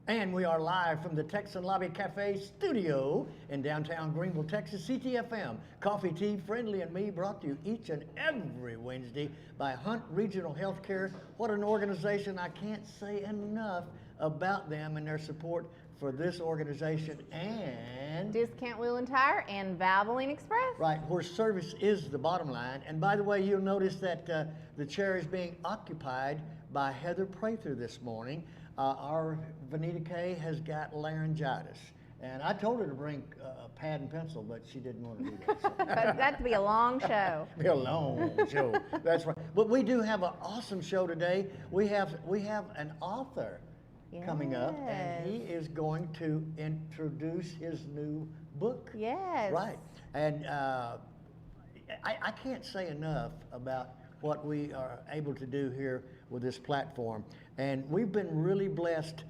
And we are live from the Texan Lobby Cafe studio in downtown Greenville, Texas. Ctfm, Coffee, Tea, Friendly, and Me, brought to you each and every Wednesday by Hunt Regional Healthcare. What an organization. I can't say enough about them and their support for this organization and Discount Wheel and Tire and Valvoline Express. Right, where service is the bottom line. And by the way, you'll notice that the chair is being occupied by Heather Prather this morning. Our Vanita Kay has got laryngitis. And I told her to bring a pad and pencil, but she didn't want to do that. So. That'd be a long show. Be a long show, that's right. But we do have an awesome show today. We have an author coming up, and he is going to introduce his new book. Yes. Right. And I can't say enough about what we are able to do here with this platform. And we've been really blessed,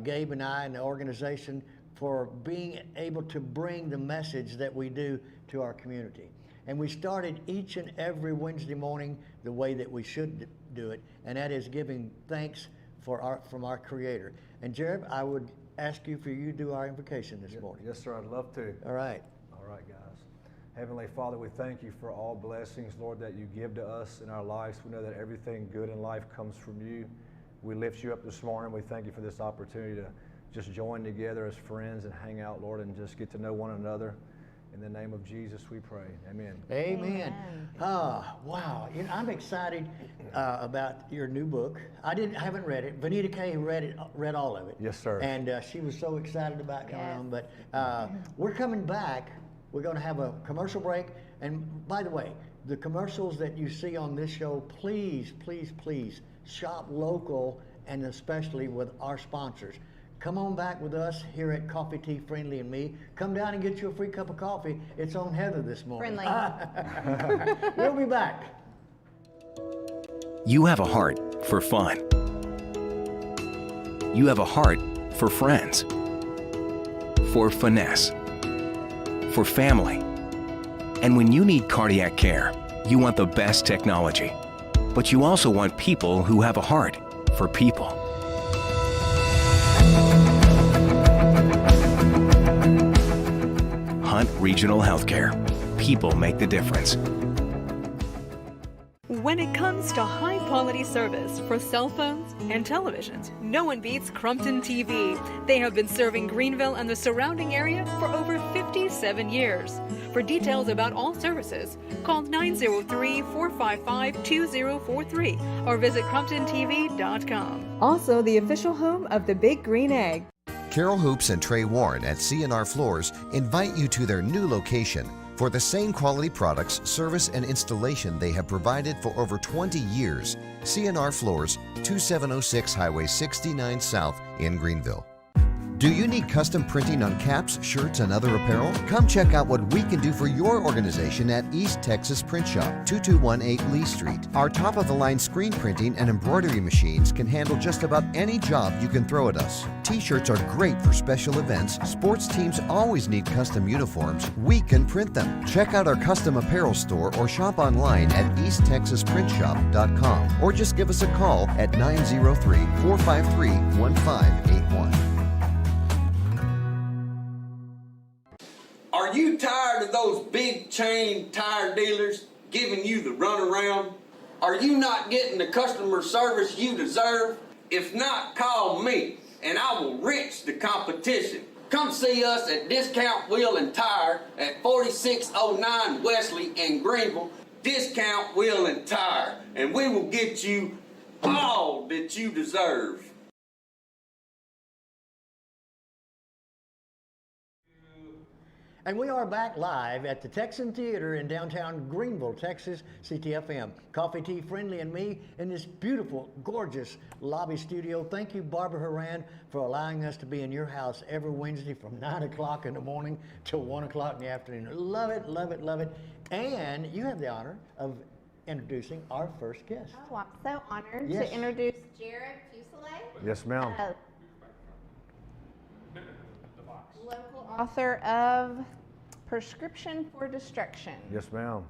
Gabe and I and the organization, for being able to bring the message that we do to our community. And we started each and every Wednesday morning the way that we should do it, and that is giving thanks from our Creator. And Jereb, I would ask you for you to do our invocation this morning. Yes, sir, I'd love to. All right. All right, guys. Heavenly Father, we thank you for all blessings, Lord, that you give to us in our lives. We know that everything good in life comes from you. We lift you up this morning. We thank you for this opportunity to just join together as friends and hang out, Lord, and just get to know one another. In the name of Jesus, we pray. Amen. Amen. Wow. You know, I'm excited about your new book. I haven't read it. Vanita Kay read all of it. Yes, sir. And she was so excited about coming on. But we're coming back. We're going to have a commercial break. And by the way, the commercials that you see on this show, please, please, please shop local, and especially with our sponsors. Come on back with us here at Coffee, Tea, Friendly, and Me. Come down and get you a free cup of coffee. It's on Heather this morning. Friendly. We'll be back. You have a heart for fun. You have a heart for friends, for finesse, for family. And when you need cardiac care, you want the best technology. But you also want people who have a heart for people. Hunt Regional Healthcare. People make the difference. When it comes to high-quality service for cell phones and televisions, no one beats Crumpton TV. They have been serving Greenville and the surrounding area for over 57 years. For details about all services, call 903-455-2043 or visit CrumptonTV.com. Also the official home of the Big Green Egg. Carol Hoops and Trey Warren at C&R Floors invite you to their new location for the same quality products, service, and installation they have provided for over 20 years. C&R Floors, 2706 Highway 69 South in Greenville. Do you need custom printing on caps, shirts, and other apparel? Come check out what we can do for your organization at East Texas Print Shop, 2218 Lee Street. Our top-of-the-line screen printing and embroidery machines can handle just about any job you can throw at us. T-shirts are great for special events. Sports teams always need custom uniforms. We can print them. Check out our custom apparel store or shop online at easttexasprintshop.com or just give us a call at 903-453-1581. Are you tired of those big chain tire dealers giving you the runaround? Are you not getting the customer service you deserve? If not, call me and I will wrench the competition. Come see us at Discount Wheel and Tire at 4609 Wesley in Greenville. Discount Wheel and Tire, and we will get you all that you deserve. And we are back live at the Texan Theater in downtown Greenville, Texas, Ctfm. Coffee, Tea, Friendly, and Me in this beautiful, gorgeous lobby studio. Thank you, Barbara Horan, for allowing us to be in your house every Wednesday from 9 o'clock in the morning till 1 o'clock in the afternoon. Love it, love it, love it. And you have the honor of introducing our first guest. Oh, I'm so honored to introduce Jereb Fuselier. Yes, ma'am. Local author of Prescription for Destruction. Yes, ma'am.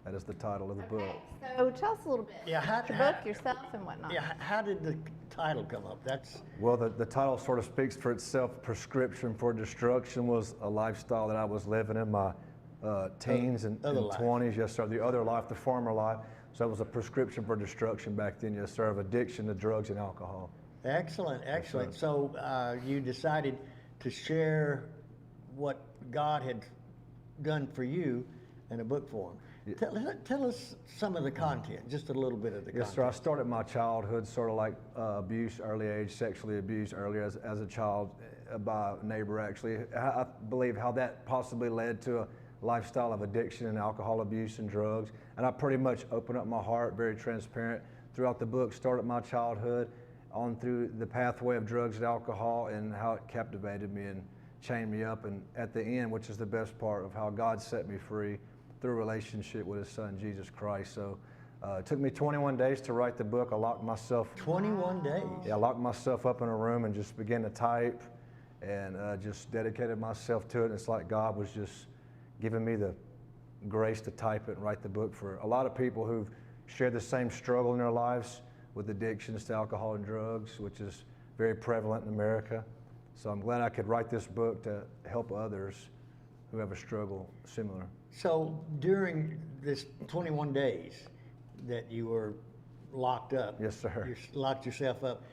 That is the title of the book. So tell us a little bit Yeah, about your book, yourself, and whatnot. Yeah, how did the title come up? That's Well, the title sort of speaks for itself. Prescription for Destruction was a lifestyle that I was living in my teens and Other life. 20s. Yes, sir. The other life, the former life. So it was a prescription for destruction back then. Yes, sir. Of addiction to drugs and alcohol. excellent, excellent. sir. So you decided to share what God had done for you in a book form. Tell us some of the content, just a little bit of the Yes, content. sir. I started my childhood sort of like abuse, early age, sexually abused earlier as a child by a neighbor, actually. I believe how that possibly led to a lifestyle of addiction and alcohol abuse and drugs. And I pretty much opened up my heart, very transparent throughout the book, started my childhood on through the pathway of drugs and alcohol and how it captivated me and chained me up. And at the end, which is the best part of how God set me free, through a relationship with his son, Jesus Christ. So it took me 21 days to write the book. I locked myself. 21 days. Yeah, I locked myself up in a room and just began to type and just dedicated myself to it. And it's like God was just giving me the grace to type it and write the book for a lot of people who've shared the same struggle in their lives with addictions to alcohol and drugs, which is very prevalent in America. So I'm glad I could write this book to help others who have a struggle similar. So during this 21 days that you were locked up, Yes, sir. you locked yourself up.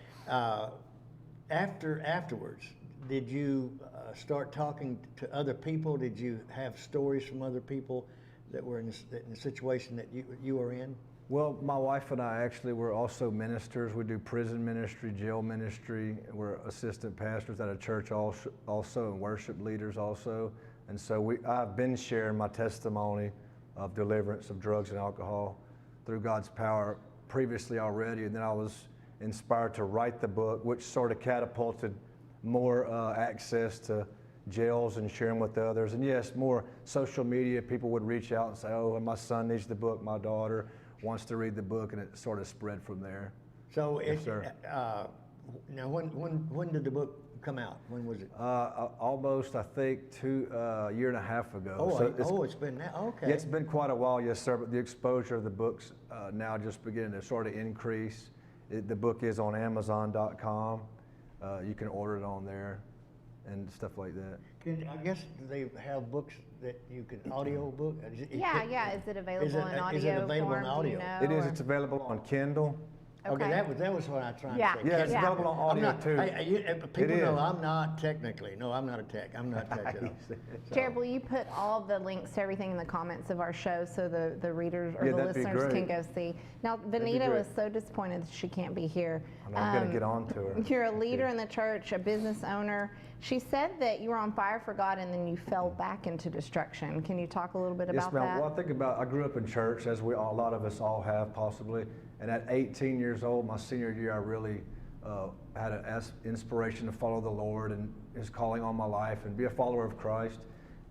Afterwards, did you start talking to other people? Did you have stories from other people that were in the situation that you were in? Well, my wife and I actually were also ministers. We do prison ministry, jail ministry. We're assistant pastors at a church also and worship leaders also. And so I've been sharing my testimony of deliverance of drugs and alcohol through God's power previously already. And then I was inspired to write the book, which sort of catapulted more access to jails and sharing with others. And yes, more social media, people would reach out and say, oh, my son needs the book, my daughter wants to read the book, and it sort of spread from there. So Yes, sir. Now when did the book come out? When was it? Almost, I think, a year and a half ago. It's been now. Okay. Yeah, it's been quite a while, yes, sir, but the exposure of the books now just beginning to sort of increase. The book is on Amazon.com. You can order it on there and stuff like that. I guess they have books that you can audio book. Yeah. Is it available in audio Is it available form? in audio? Do you know, It is. or- It's available on Kindle. Okay, that was what I was trying Yeah. to say. Yeah, it's Yeah. available on audio too. People It know is. I'm not technically. No, I'm not a tech. I'm not tech at all. Jereb, will you put all the links to everything in the comments of our show so the readers or Yeah, the that'd be listeners can great. go see? Now, be Vanita great. was so disappointed that she can't be here. I'm going to get on to her. You're a leader in the church, a business owner. She said that you were on fire for God and then you fell back into destruction. Can you talk a little bit Yes, about ma'am. that? Well, I grew up in church, as a lot of us all have possibly. And at 18 years old, my senior year, I really had an inspiration to follow the Lord and his calling on my life and be a follower of Christ.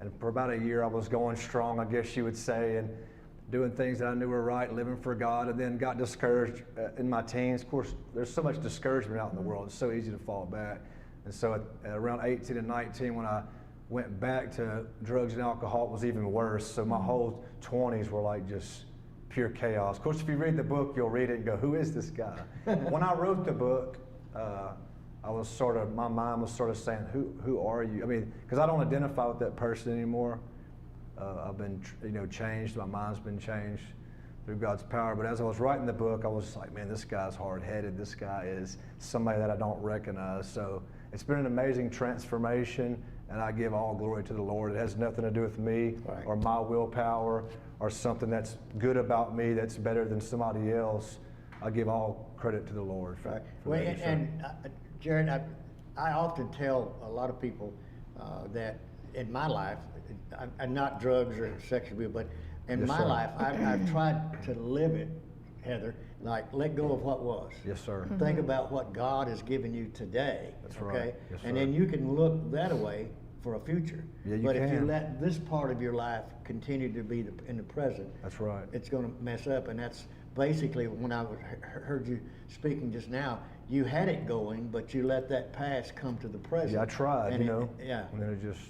And for about a year, I was going strong, I guess you would say, and doing things that I knew were right, living for God, and then got discouraged in my teens. Of course, there's so much discouragement out in the world. It's so easy to fall back. And so at around 18 and 19, when I went back to drugs and alcohol, it was even worse. So my whole 20s were like just pure chaos. Of course, if you read the book, you'll read it and go, who is this guy? When I wrote the book, my mind was sort of saying, who are you? I mean, because I don't identify with that person anymore. I've been, changed. My mind's been changed through God's power. But as I was writing the book, I was like, man, this guy's hard-headed. This guy is somebody that I don't recognize. So it's been an amazing transformation, and I give all glory to the Lord. It has nothing to do with me or my willpower or something that's good about me that's better than somebody else. I give all credit to the Lord. For Well, that, and Jared, I often tell a lot of people that in my life, I'm not drugs or sexual abuse, but in Yes, my sir. life, I've tried to live it, Heather, like let go of what was. Yes, sir. Think about what God has given you today. That's okay? right. Yes, and sir. then you can look that way for a future. Yeah, you but if you can. let this part of your life continue to be in the present, That's right. it's going to mess up. And that's basically when I heard you speaking just now. You had it going, but you let that past come to the present. Yeah, I tried, And And then it just,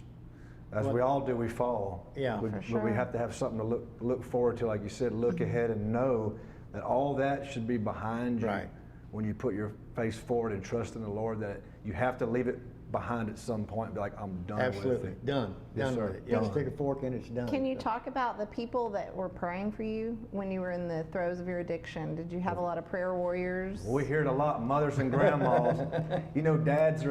as we all do, we fall. Yeah, for But we sure. have to have something to look forward to, like you said, look ahead and know that all that should be behind you. Right. when you put your face forward and trust in the Lord, that you have to leave it behind at some point and be like, I'm done Absolutely. with it. Done. Yes, Done sir. with it. You just Done. stick a fork in, it's done. Can you talk about the people that were praying for you when you were in the throes of your addiction? Did you have a lot of prayer warriors? We hear it a lot, mothers and grandmas. You know, dads,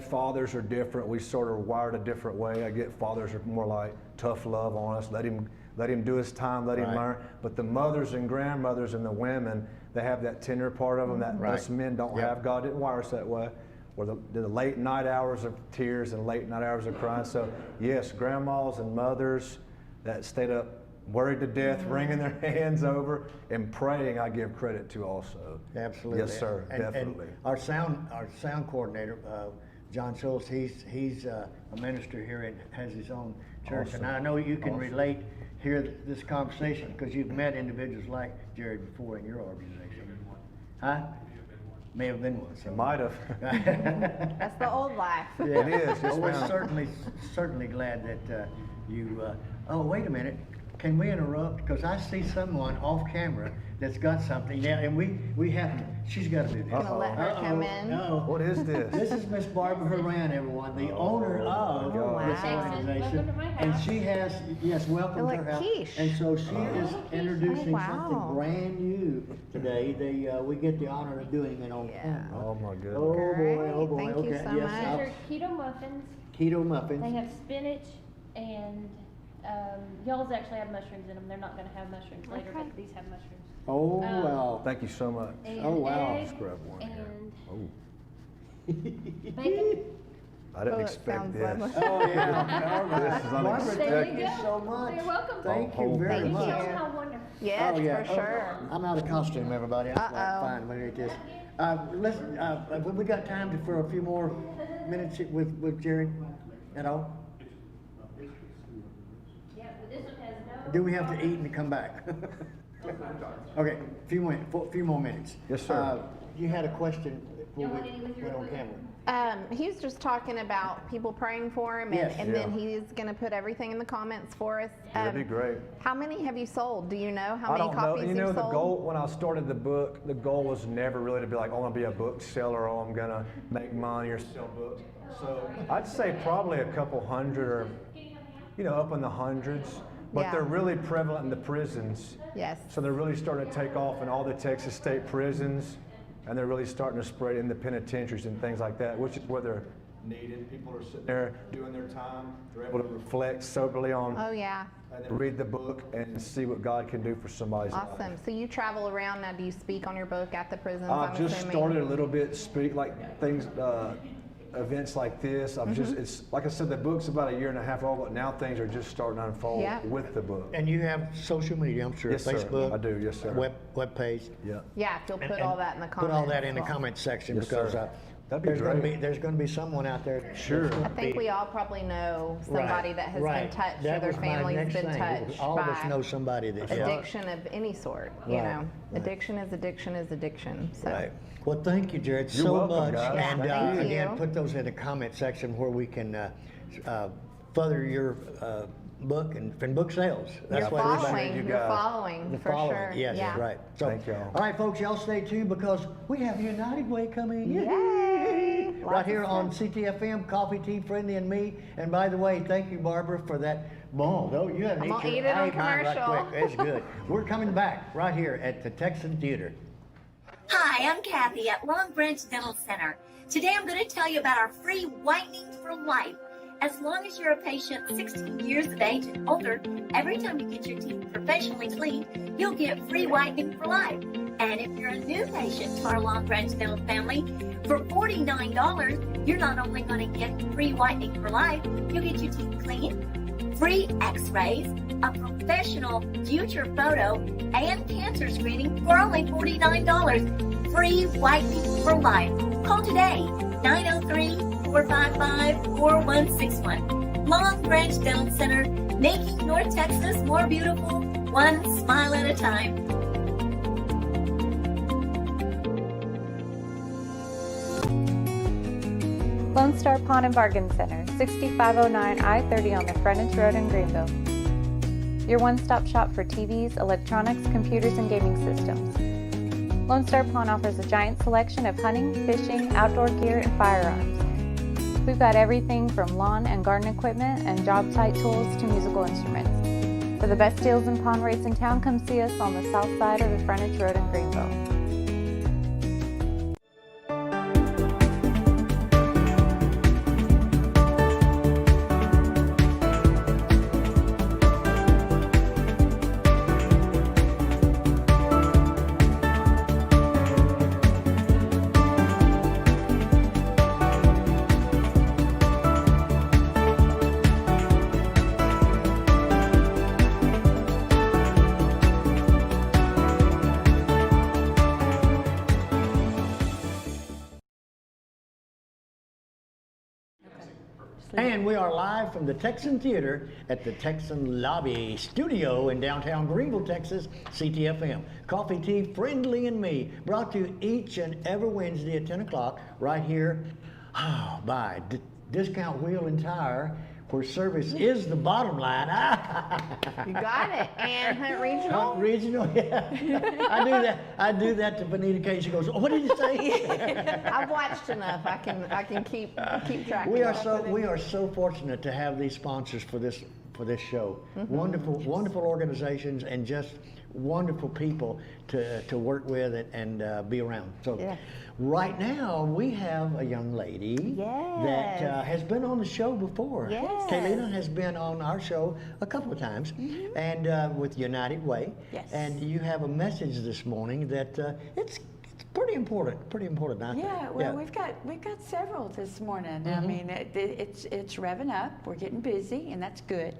fathers are different. We sort of wired a different way. I get fathers are more like tough love on us. Let him do his time, let him Right. learn. But the mothers and grandmothers and the women, they have that tender part of them that Right. us men don't Yep. have. God didn't wire us that way. Or the late night hours of tears and late night hours of crying. So yes, grandmas and mothers that stayed up worried to death, wringing their hands over and praying, I give credit to also. Absolutely. Yes, sir. And Definitely. our sound coordinator, John Schultz, he's a minister here and has his own church. Awesome. And I know you can Awesome. relate here this conversation because you've met individuals like Jereb before in your organization. Huh? May have been one. So. Might have. That's the old life. Yeah. It is, yes, Well, we're ma'am. certainly glad that you. Oh, wait a minute. Can we interrupt? Because I see someone off camera that's got something. Yeah, and we have to. She's got to do this. Gonna let her come in? No. What is this? This is Miss Barbara Horan, everyone, the owner of God. this Wow. organization. Welcome to my And house. she has, yes, welcome They're to her like house. quiche. And so she is introducing Oh, wow. something brand new today. We get the honor of doing it on Yeah. camera. Oh my goodness. Oh boy, oh boy. Great. Thank you Okay, so yes, much. These are keto muffins. keto muffins. They have spinach and y'all's actually have mushrooms in them. They're not going to have mushrooms later, but these have mushrooms. Oh wow. Thank you so much. And Oh, wow. egg Let's grab one here. and bacon. I didn't Oh, it expect sounds this. lovely. Oh yeah. This is Barbara, unexpected. thank you There you so go. much. You're welcome. Thank Oh, you very thank much. you. Show them how wonderful. Yes, Oh, yeah. for sure. I'm out of costume, everybody. That's Uh-oh. fine. Let me get this. Listen, have we got time for a few more minutes with Jerry at all? Yeah, but this one has no. Do we have to eat and come back? Okay, few more minutes. Yes, sir. You had a question before want we any with your went on equipment? camera. He was just talking about people praying for him, and, Yes. and then Yeah. he's going to put everything in the comments for us. That'd be great. How many have you sold? Do you know how I many don't know. copies You know, you've the sold? goal when I started the book, the goal was never really to be like, I want to be a bookseller or I'm gonna make money or sell books. So I'd say probably a couple hundred or, up in the hundreds. But Yeah. they're really prevalent in the prisons. Yes. So they're really starting to take off in all the Texas state prisons, and they're really starting to spread in the penitentiaries and things like that, which is where they're needed. People are sitting there doing their time. They're able to reflect soberly on, Oh, yeah. and then read the book and see what God can do for somebody's life. Awesome. So you travel around now. Do you speak on your book at the prisons? I I'm just assuming? started a little bit, speak like things, events like this. I've just, it's like I said, the book's about a year and a half old, but now things are just starting to unfold Yeah. with the book. And you have social media, I'm sure. Yes, sir. Facebook. I do, yes, sir. Web page. Yeah. Yeah, if you'll put And all that in the comments. Put all that in the as well. comment section Yes, because sir. That'd be great. there's going to be someone out there. that's Sure. gonna I think be- we all probably know somebody Right, that has right. been touched That or their was my family's next been thing. touched All of us by know somebody that. addiction of any sort. You Right, know, right. addiction is addiction is addiction. So. Right. Well, thank you, Jared, You're so welcome, much. guys. And Thank you. again, put those in the comment section where we can further your book and book sales. You're what everybody- following. you You're guys. following The for following, sure. yes, yeah. right. So, Thank y'all. all right, folks, y'all stay tuned because we have United Way coming. Yay! Right Lots here of on stuff. Ctfm, Coffee Tea Friendly and Me. And by the way, thank you, Barbara, for that. Boom. Oh, you haven't I'm gonna eaten eat it on ate mine right commercial. quick. It's good. We're coming back right here at the Texan Theater. Hi, I'm Kathy at Long Branch Dental Center. Today I'm going to tell you about our free whitening for life. As long as you're a patient 16 years of age and older, every time you get your teeth professionally cleaned, you'll get free whitening for life. And if you're a new patient to our Long Branch Dental family, for $49, you're not only going to get free whitening for life, you'll get your teeth cleaned, free x-rays, a professional future photo, and cancer screening for only $49. Free whitening for life. Call today, 903-455-4161. Long Branch Dental Center, making North Texas more beautiful, one smile at a time. Lone Star Pawn and Bargain Center, 6509 I-30 on the Frontage Road in Greenville. Your one-stop shop for TVs, electronics, computers, and gaming systems. Lone Star Pawn offers a giant selection of hunting, fishing, outdoor gear, and firearms. We've got everything from lawn and garden equipment and job site tools to musical instruments. For the best deals and pawn rates in town, come see us on the south side of the frontage road in Greenville. And we are live from the Texan Theater at the Texan Lobby Studio in downtown Greenville, Texas, Ctfm. Coffee, tea, friendly and me, brought to you each and every Wednesday at 10 o'clock right here by Discount Wheel and Tire, where service is the bottom line. You got it. And Hunt Regional? Hunt Regional, yeah. I do that to Benita Kay. She goes, oh, what did you say? I've watched enough. I can keep track. We are so fortunate to have these sponsors for this show. Wonderful organizations and just wonderful people to work with and be around. So right now we have a young lady that has been on the show before. Yes. Kalena has been on our show a couple of times, and with United Way. Yes. And you have a message this morning that it's pretty important, I think. Yeah, well, we've got several this morning. I mean, it's revving up. We're getting busy, and that's good.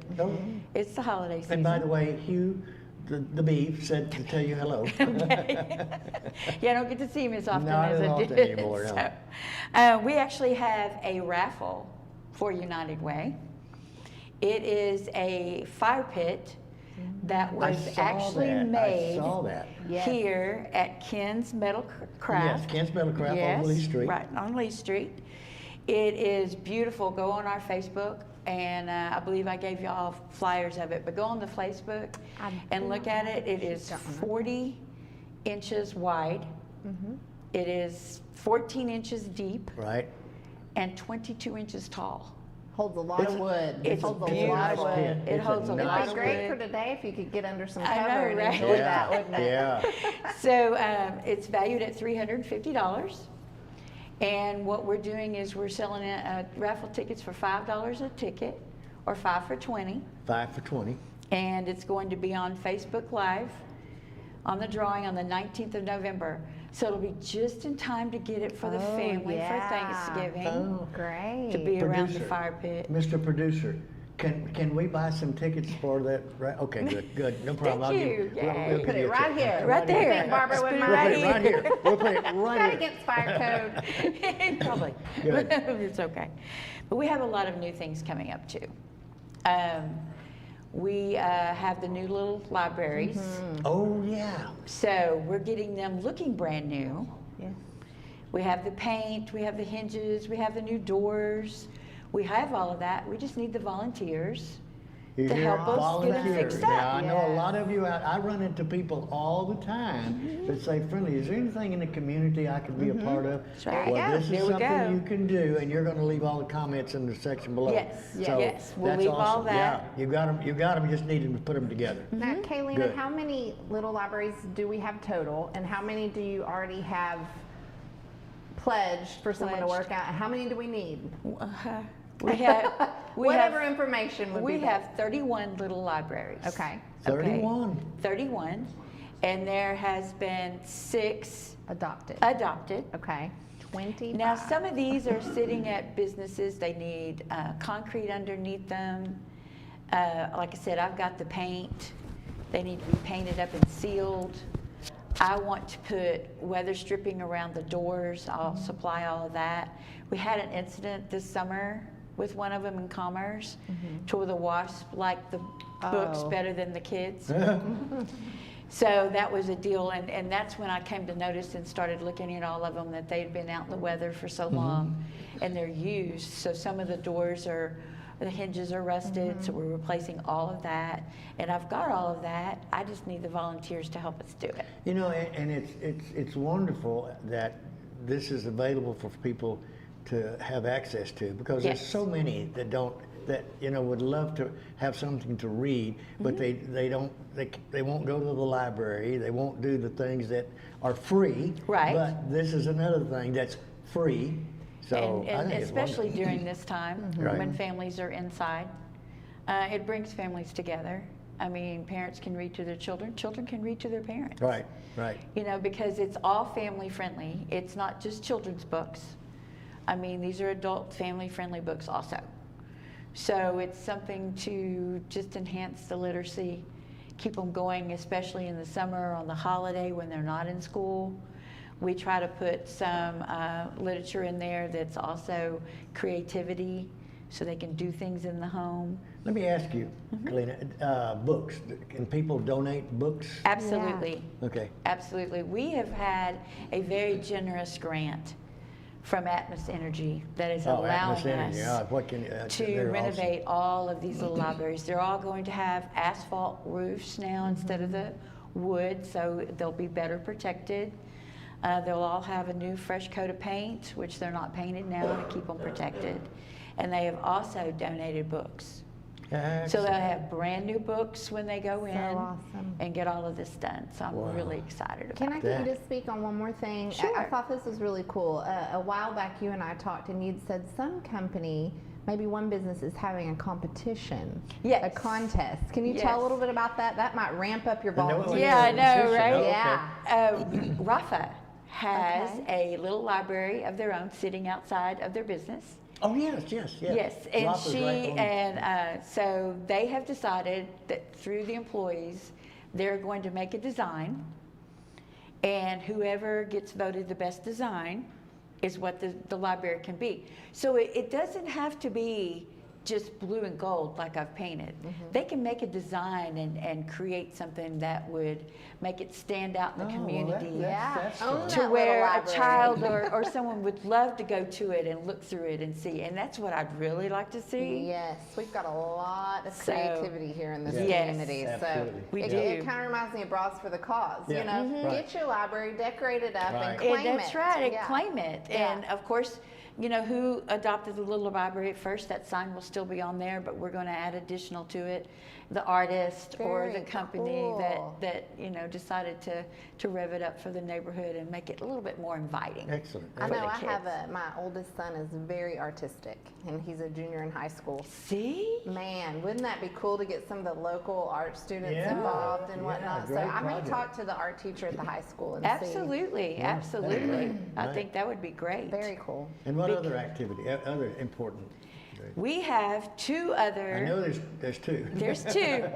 It's the holiday season. And by the way, Hugh, the beef, said to tell you hello. Yeah, I don't get to see him as often Not as as I often did. anymore, no. So, we actually have a raffle for United Way. It is a fire pit that was actually made here at Ken's Metal Craft. Yes, Ken's Metal Craft on Lee Street. Right, on Lee Street. It is beautiful. Go on our Facebook, and I believe I gave you all flyers of it, but go on the Facebook and look at it. It is 40 inches wide. It is 14 inches deep. Right. And 22 inches tall. Holds a lot of wood. It holds a lot of wood. It holds a lot of wood. It'd be great for today if you could get under some cover I know, and right? enjoy that, wouldn't it? Yeah. So it's valued at $350. And what we're doing is we're selling raffle tickets for $5 a ticket, or 5 for $20. 5 for $20. And it's going to be on Facebook Live on the drawing on the 19th of November. So it'll be just in time to get it for the family for Thanksgiving. Oh, great. To be around the fire pit. Mr. Producer, can we buy some tickets for that? Right? Okay, good. No problem. Thank you. We'll Put it right here. Right there. I think Barbara would mind. Right right here. We'll put it right That here. against fire code. Probably. Good. It's okay. But we have a lot of new things coming up too. We have the new little libraries. Oh, yeah. So we're getting them looking brand new. Yes. We have the paint, we have the hinges, we have the new doors. We have all of that. We just need the volunteers You to hear help us get it volunteers. fixed Now, up. I know a lot of you out, I run into people all the time that say, Friendly, is there anything in the community I could be a part of? right. Well, this There is we go. something you can do, and you're going to leave all the comments in the section below. Yes, So yes, we'll that's leave all awesome. that. Yeah, you got them, just need to put them together. Now, Kalena, Good. how many little libraries do we have total, and how many do you already have pledged for someone to work out? How many do we need? We have Whatever information would be we there. have 31 little libraries. Okay. 31. 31, and there has been 6 Adopted. Okay. 25. Now, some of these are sitting at businesses. They need concrete underneath them. Like I said, I've got the paint. They need to be painted up and sealed. I want to put weather stripping around the doors. I'll supply all of that. We had an incident this summer with one of them in Commerce to where the wasp liked the books better than the kids. So that was a deal, and that's when I came to notice and started looking at all of them, that they'd been out in the weather for so long and they're used. So some of the doors are The hinges are rusted, so we're replacing all of that. And I've got all of that. I just need the volunteers to help us do it. You know, and it's wonderful that this is available for people to have access to, because there's so many that don't, that, you know, would love to have something to read, but they won't go to the library, they won't do the things that are free. Right. But this is another thing that's free. So I and think it's especially wonderful. during this time Right. when families are inside, it brings families together. I mean, parents can read to their children, children can read to their parents. Right, right. You know, because it's all family friendly. It's not just children's books. I mean, these are adult family friendly books also. So it's something to just enhance the literacy, keep them going, especially in the summer, on the holiday when they're not in school. We try to put some literature in there that's also creativity, so they can do things in the home. Let me ask you, Kalena, books, can people donate books? Absolutely. Okay. Absolutely. We have had a very generous grant from Atmos Energy that is allowing us What can, to they're renovate all of these little libraries. They're all going to have asphalt roofs now instead of the wood, so they'll be better protected. They'll all have a new fresh coat of paint, which they're not painted now to keep them protected. And they have also donated books. So they'll have brand new books when they go in and get all of this done. So I'm really excited about Can I that. get you to speak on one more thing? Sure. I thought this was really cool. A while back, you and I talked, and you'd said some company, maybe one business, is having a competition, a contest. Can you tell a little bit about that? That might ramp up your volunteers. Yeah, I know, right? Yeah. Rafa has a little library of their own sitting outside of their business. Oh, yes, yes, yes. Yes, and Rafa's right on. so they have decided that through the employees, they're going to make a design, and whoever gets voted the best design is what the library can be. So it doesn't have to be just blue and gold like I've painted. They can make a design and create something that would make it stand out in the community to where a child or someone would love to go to it and look through it and see. And that's what I'd really like to see. Yes, we've got a lot of creativity here in this Yes, community. absolutely. We do. It kind of reminds me of Bras for the Cause. Yeah. You know, get your library, decorate it up, and claim it. That's right, and claim it. And of course, you know, who adopted the little library at first, that sign will still be on there, but we're going to add additional to it. The artist or the company that you know, decided to rev it up for the neighborhood and make it a little bit more inviting. Excellent. I know I have my oldest son is very artistic, and he's a junior in high school. See? Man, wouldn't that be cool to get some of the local art students involved and whatnot? So I may talk to the art teacher at the high school and Absolutely, see. absolutely. I Right. think that would be great. Very cool. And what other activity, other important? We have two other. I know there's two. There's two.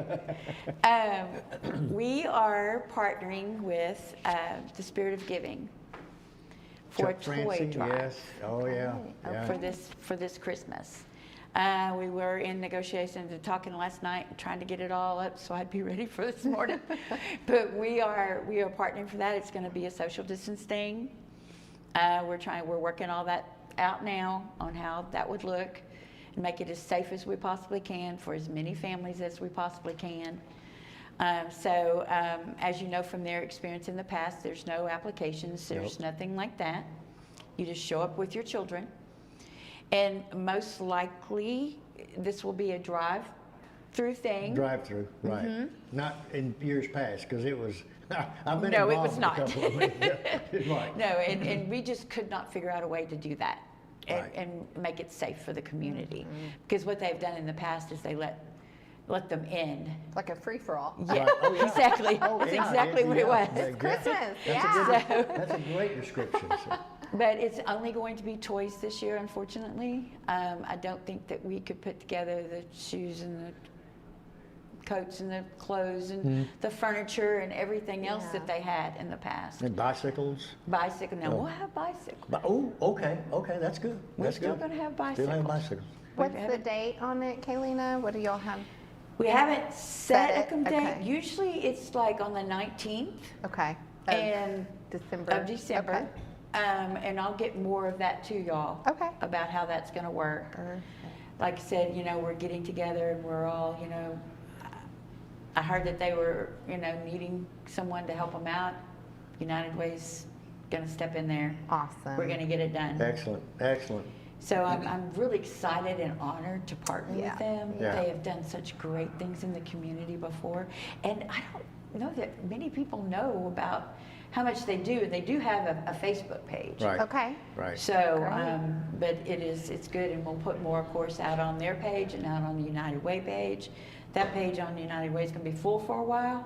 We are partnering with the Spirit of Giving for Chuck a toy Francie, drive. yes. Oh, yeah. Yeah. For this Christmas. We were in negotiations and talking last night, trying to get it all up so I'd be ready for this morning. But we are partnering for that. It's going to be a social distance thing. We're working all that out now on how that would look and make it as safe as we possibly can for as many families as we possibly can. As you know from their experience in the past, there's no applications, there's nothing like that. You just show up with your children. And most likely, this will be a drive-through thing. Drive-through, right. Not in years past, because it was, I've been No, it involved was in not. a couple of them. Yeah, right. No, and we just could not figure out a way to do that Right. and make it safe for the community. Because what they've done in the past is they let them in. Like a free-for-all. Yeah, Right. Oh, yeah. exactly. Oh, That's yeah, exactly what it was. yeah. Christmas, That's a great description. So. But it's only going to be toys this year, unfortunately. I don't think that we could put together the shoes and the coats and the clothes and the furniture and everything else that they had in the past. And bicycles? Bicycle. Now, we'll have bicycles. Okay, that's good. We're That's still good. going to have Still have bicycles. bicycles. What's the date on it, Kalena? What do y'all have? We haven't set a date. Okay. Usually it's like on the 19th Okay. and December. of December. Okay. And I'll get more of that to y'all Okay. about how that's going to work. like I said, we're getting together and we're all, I heard that they were, needing someone to help them out. United Way's going to step in there. Awesome. We're going to get it done. Excellent, excellent. So I'm really excited and honored to partner with them. Yeah. They have done such great things in the community before. And I don't know that many people know about how much they do. They do have a Facebook page. Right. Okay. Right. So, but it's good, and we'll put more, of course, out on their page and out on the United Way page. That page on United Way is going to be full for a while.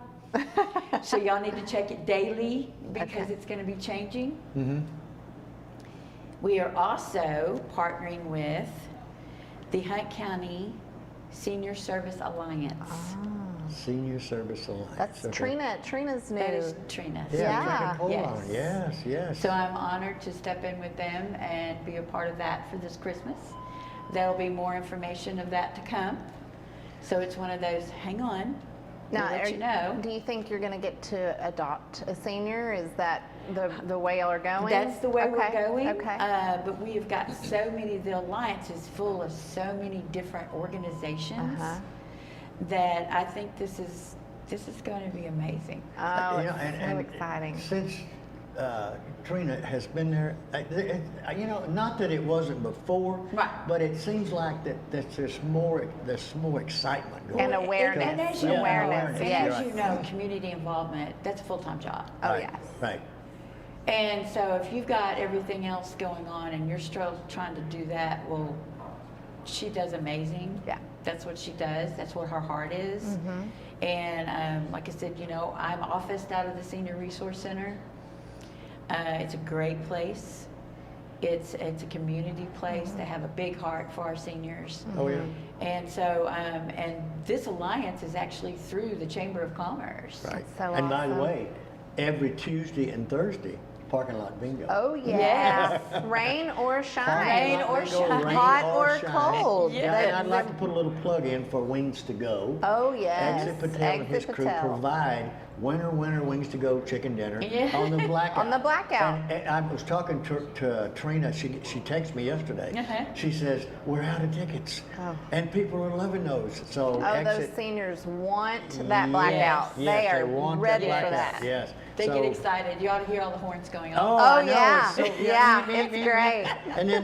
So y'all need to check it daily because it's going to be changing. Mm-hmm. We are also partnering with the Hunt County Senior Service Alliance. Senior Service Alliance. That's okay. That Trina's new. is Trina. Yeah. Yes. Yes, yes. So I'm honored to step in with them and be a part of that for this Christmas. There'll be more information of that to come. So it's one of those, hang on, Now, we'll let you know. do you think you're going to get to adopt a senior? Is that the way y'all are going? That's the way we're Okay, going. Okay. But we have got so many, the Alliance is full of so many different organizations that I think this is going to be amazing. Oh, You know, it's so exciting. Since Trina has been there, not that it wasn't before, Right. but it seems like that there's more excitement going And on. awareness. And as you, Awareness, and yes. as you know, community involvement, that's a full-time job. Oh, Right, yes. Right. And so if you've got everything else going on and you're still trying to do that, well, she does amazing. Yeah. That's what she does. That's what her heart is. Mm-hmm. And like I said, I'm officed out of the Senior Resource Center. It's a great place. It's a community place. They have a big heart for our seniors. Oh, yeah. And so, and this alliance is actually through the Chamber of Commerce. Right. so And by the awesome. way, every Tuesday and Thursday, parking lot bingo. Oh, yes. Rain or shine. Rain or shine. Hot or cold. Yeah, and I'd like to put a little plug in for Wings to Go. Oh, yes. Exit Patel and his crew provide winter Wings to Go chicken dinner on the blackout. On the blackout. And I was talking to Trina. She texted me yesterday. She says we're out of tickets, and people are loving those. So those seniors want that blackout. Yes, they are want ready that for blackout. that. Yes. They get excited. You ought to hear all the horns going on. Oh, I know. yeah. It's so- Yeah, it's great. And then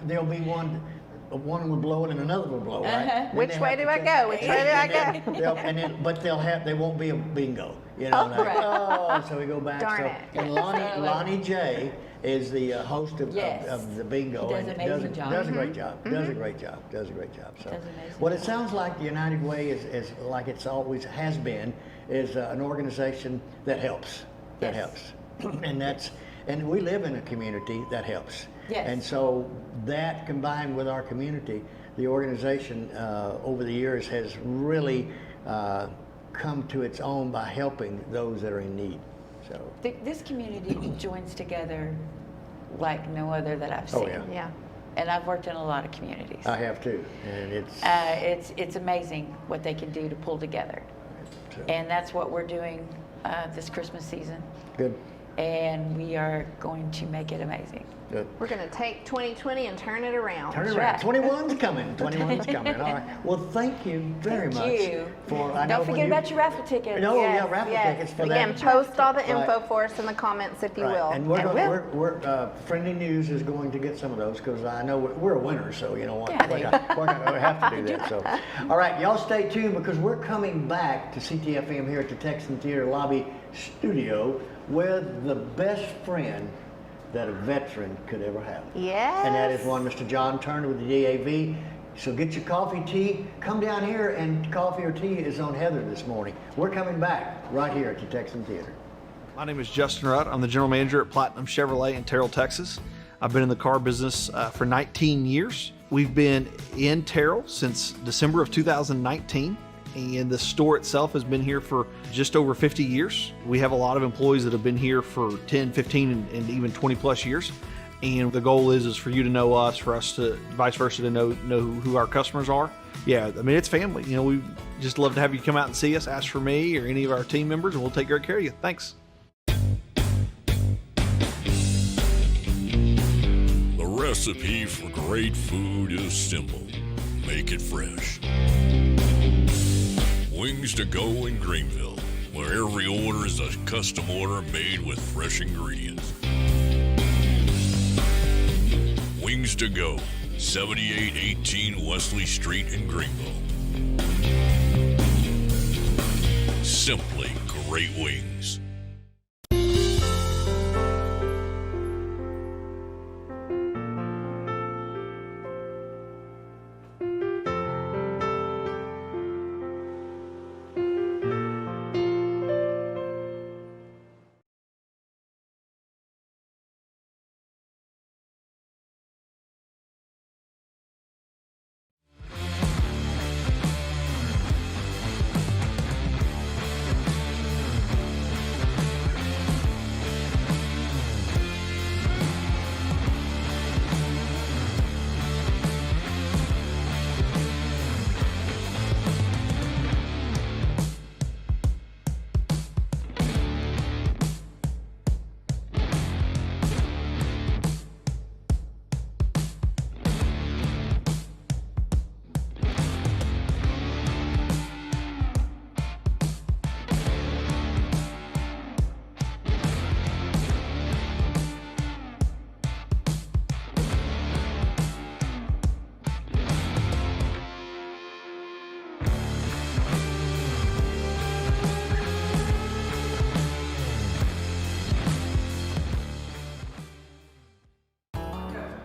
there'll be one will blow it and another will blow, right? Then Which they way have do to I take- go? Which way do I go? But they won't be a bingo, so we go back. Darn so, it. And Lonnie J is the host of the bingo. He does and an amazing job. Does a great job. Does a great job. Does a great job. So, Does an amazing what it sounds like the United Way is like it's always has been, is an organization that helps. That helps, and we live in a community that helps. Yes. And so that combined with our community, the organization over the years has really come to its own by helping those that are in need. So This community joins together like no other that I've seen. Oh, yeah. And I've worked in a lot of communities. I have too, and it's It's amazing what they can do to pull together. And that's what we're doing this Christmas season. good. And we are going to make it amazing. Good. We're going to take 2020 and turn it around. Turn it around. 21's coming. 21's coming. All right. Well, thank you very much. Thank you. I know Don't when forget about your raffle tickets. No, yeah, raffle tickets for Again, that. post all the Right. info for us in the comments if you will. And we're Friendly News is going to get some of those because I know we're a winner, so you know what? Yeah, we're going to have to do that. So, all right, y'all stay tuned because we're coming back to CTFM here at the Texan Theater Lobby Studio with the best friend that a veteran could ever have. Yes. And that is one Mr. John Turner with the DAV. So get your coffee, tea, come down here, and coffee or tea is on Heather this morning. We're coming back right here at the Texan Theater. My name is Justin Rutt. I'm the general manager at Platinum Chevrolet in Terrell, Texas. I've been in the car business for 19 years. We've been in Terrell since December of 2019. And the store itself has been here for just over 50 years. We have a lot of employees that have been here for 10, 15, and even 20 plus years. And the goal is for you to know us, for us to, vice versa, to know who our customers are. Yeah, I mean, it's family. You know, we just love to have you come out and see us, ask for me or any of our team members, and we'll take great care of you. Thanks. The road recipe for great food is simple. Make it fresh. Wings to Go in Greenville, where every order is a custom order made with fresh ingredients. Wings to Go, 7818 Wesley Street in Greenville. Simply great wings.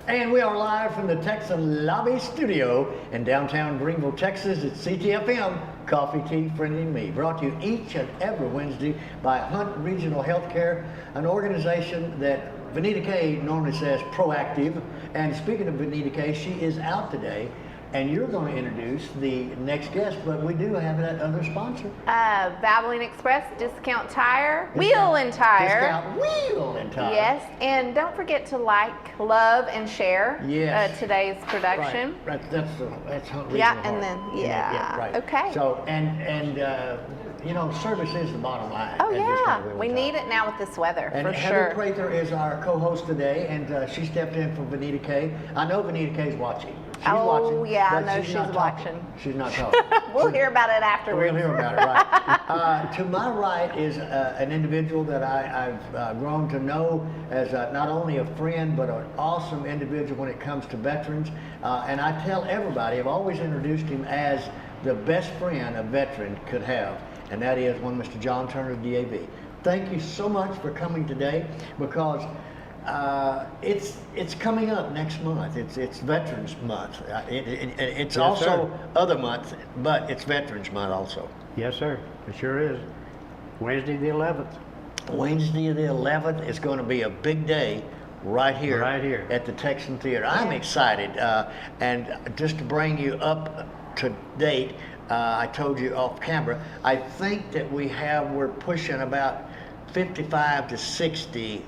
And we are live from the Texan Lobby Studio in downtown Greenville, Texas. It's Ctfm, Coffee, Tea, Friendly Me, brought to you each and every Wednesday by Hunt Regional Healthcare, an organization that Vanita Kay normally says proactive. And speaking of Vanita Kay, she is out today. And you're going to introduce the next guest, but we do have that other sponsor. Valvoline Express, Discount Tire, Wheel and Tire. Discount Wheel and Tire. Yes, and don't forget to like, love, and share today's production. Right, that's Hunt Regional. Yeah, and then, right. Okay. So, and you know, service is the bottom line. Oh yeah, we need it now with this weather, and for Heather sure. Prather is our co-host today, and she stepped in for Vanita Kay. I know Vanita Kay's watching. She's watching, yeah, I but know she's watching. She's not talking. We'll hear about it afterwards. We'll hear about it, right. To my right is an individual that I've grown to know as not only a friend, but an awesome individual when it comes to veterans. And I tell everybody, I've always introduced him as the best friend a veteran could have, and that is one Mr. John Turner, DAV. Thank you so much for coming today, because it's coming up next month. It's Veterans Month. It's also other months, but it's Veterans Month also. Yes, sir. It sure is. Wednesday the 11th. Wednesday the 11th is going to be a big day right here at the Texan Theater. I'm excited, and just to bring you up to date, I told you off camera, I think that we're pushing about 55 to 60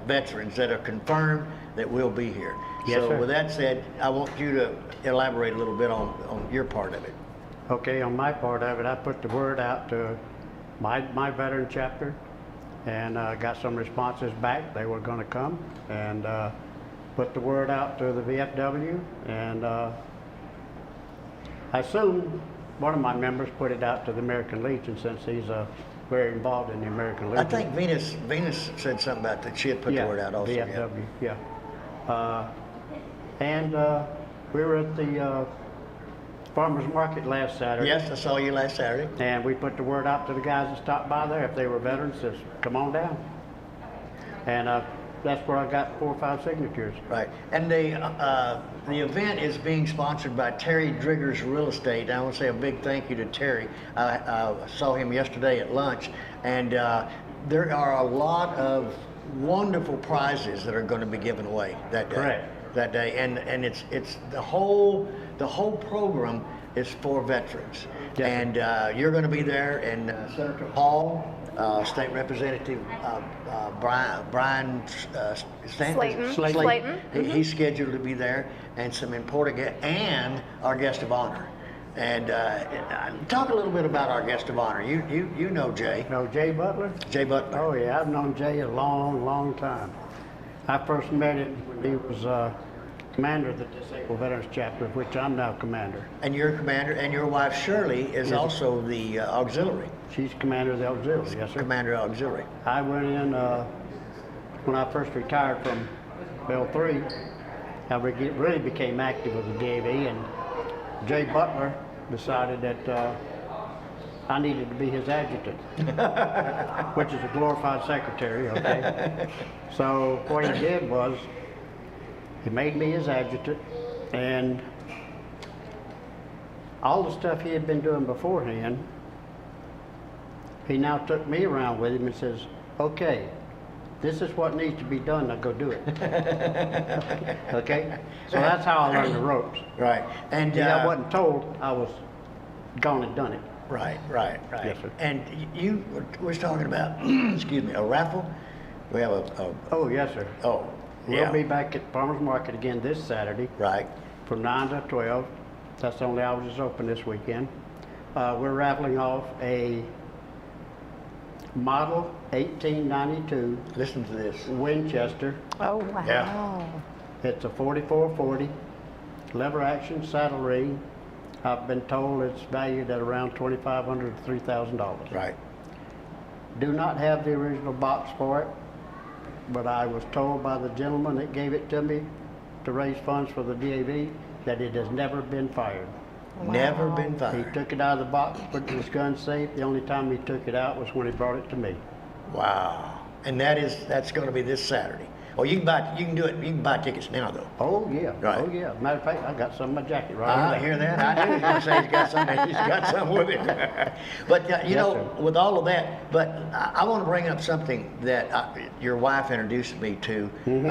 veterans that are confirmed that will be here. Yes, so sir. with that said, I want you to elaborate a little bit on your part of it. Okay, on my part of it, I put the word out to my veteran chapter, and got some responses back. They were going to come, and put the word out to the VFW, and I assume one of my members put it out to the American Legion, since he's very involved in the American Legion. I think Venus said something about that. She had put the word out also. VFW, and we were at the farmers market last Saturday. Yes, I saw you last Saturday. And we put the word out to the guys that stopped by there. If they were veterans, just come on down. And that's where I got 4 or 5 signatures. Right. And the event is being sponsored by Terry Driggers Real Estate. I want to say a big thank you to Terry. I saw him yesterday at lunch, and there are a lot of wonderful prizes that are going to be given away that day. Correct. That day, and it's the whole program is for veterans. Yes. And you're going to be there, and Senator Hall, State Representative Brian Slayton. He's scheduled to be there, and some important guests, and our guest of honor. And talk a little bit about our guest of honor. You know Jay. No, Jay Butler? Jay Butler. Oh yeah, I've known Jay a long, long time. I first met him when he was commander of the Disabled Veterans Chapter, of which I'm now commander. And you're commander, and your wife Shirley is also the auxiliary. She's commander of the auxiliary, yes, sir. Commander of auxiliary. I went in, when I first retired from Bell 3, I really became active with the DAV, and Jay Butler decided that I needed to be his adjutant, which is a glorified secretary, okay? So what he did was, he made me his adjutant, and all the stuff he had been doing beforehand, he now took me around with him and says, okay, this is what needs to be done, now go do it. Okay? So that's how I learned the ropes. Right. And I wasn't told, I was gone and done it. Right. Yes, sir. And you was talking about, excuse me, a raffle? We have a Oh, yes, sir. Oh, We'll be back at Farmers Market again this Saturday. Right. From 9 to 12. That's the only hours it's open this weekend. We're raffling off a Model 1892. Listen to this. Winchester. Oh, wow. Yeah. It's a 4440 lever action saddle ring. I've been told it's valued at around $2,500 to $3,000. Right. Do not have the original box for it, but I was told by the gentleman that gave it to me to raise funds for the DAV that it has never been fired. Wow. Never been fired. He took it out of the box, put it in his gun safe. The only time he took it out was when he brought it to me. Wow. And that's going to be this Saturday. Oh, you can do it. You can buy tickets now, though. Oh yeah. Right. Oh yeah. Matter of fact, I got some in my jacket right I hear that. I knew he was going to say he's got some. He's got some with him. But you know, sir. with all of that, but I want to bring up something that your wife introduced me to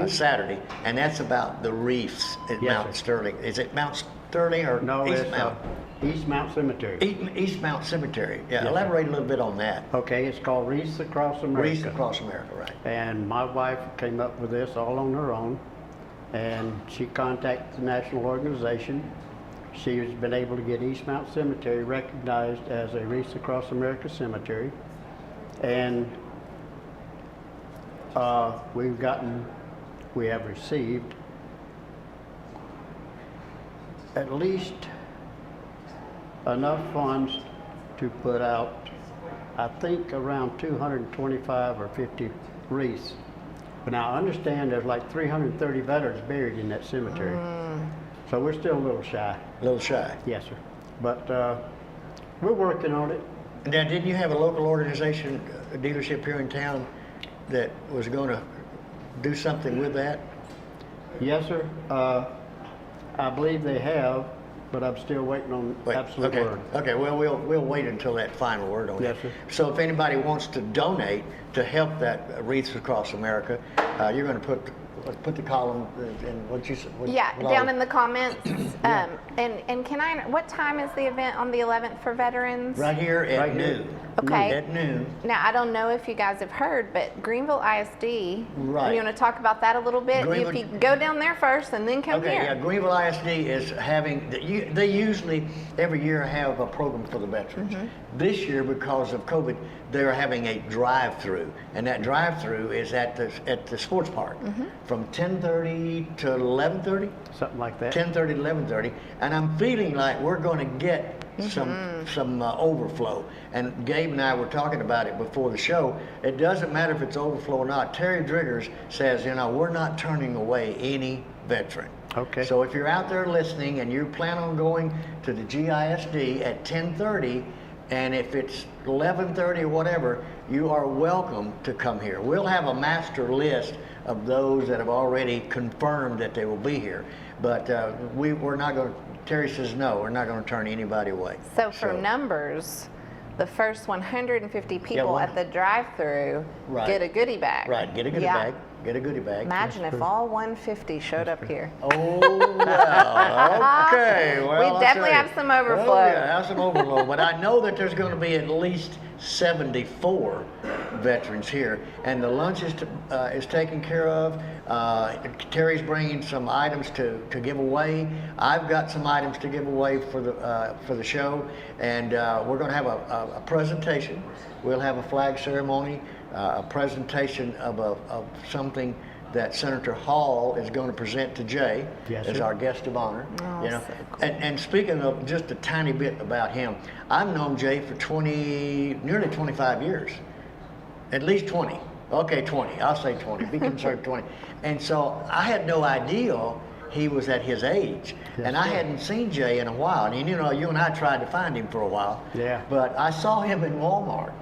Saturday, and that's about the reefs at Mount Sterling. Is it Mount Sterling or No, East it's Mount? East Mount Cemetery. East Mount Cemetery. Yeah. Yes, Elaborate a little bit on that. Okay, it's called Wreaths Across America. Wreaths Across America, right? And my wife came up with this all on her own, and she contacted the national organization. She's been able to get East Mount Cemetery recognized as a Wreaths Across America cemetery, and we have received at least enough funds to put out, I think, around 225 or 50 wreaths. But now I understand there's like 330 veterans buried in that cemetery. So we're still a little shy. A little shy. Yes, sir. But we're working on it. Now, didn't you have a local organization, a dealership here in town, that was going to do something with that? Yes, sir. I believe they have, but I'm still waiting on absolute word. Okay, well, we'll wait until that final word on Yes, it. sir. So if anybody wants to donate to help that Wreaths Across America, you're going to put the column in what you said. Down in the comments. And can I? What time is the event on the 11th for veterans? Right here at noon. Okay. At noon. Now I don't know if you guys have heard, but Greenville ISD. Right. You want to talk about that a little bit? If you go down there first and then come here. Okay. Yeah. Greenville ISD is having. They usually every year have a program for the veterans. This year, because of COVID, they're having a drive-through, and that drive-through is at the sports park from 10:30 to 11:30. Something like that. 10:30 to 11:30, and I'm feeling like we're going to get some overflow. And Gabe and I were talking about it before the show. It doesn't matter if it's overflow or not. Terry Driggers says, we're not turning away any veteran. Okay. So if you're out there listening and you plan on going to the GISD at 10:30, and if it's 11:30 or whatever, you are welcome to come here. We'll have a master list of those that have already confirmed that they will be here. But we're not going to, Terry says no, we're not going to turn anybody away. So for numbers, the first 150 people at the drive-through get a goodie bag. Right, get a goodie bag. Get a goodie bag. Imagine if all 150 showed up here. Oh, well, okay. Well, we definitely have some overflow. Oh, yeah, have some overflow. But I know that there's going to be at least 74 veterans here, and the lunch is taken care of. Terry's bringing some items to give away. I've got some items to give away for the show, and we're going to have a presentation. We'll have a flag ceremony, a presentation of something that Senator Hall is going to present to Jay as our guest of honor. Oh, you know, so cool. and speaking of just a tiny bit about him, I've known Jay for nearly 25 years, at least 20. Okay, 20. I'll say 20. Be conservative, 20. And so I had no idea he was at his age, and I hadn't seen Jay in a while. And you know, you and I tried to find him for a while. Yeah. But I saw him in Walmart,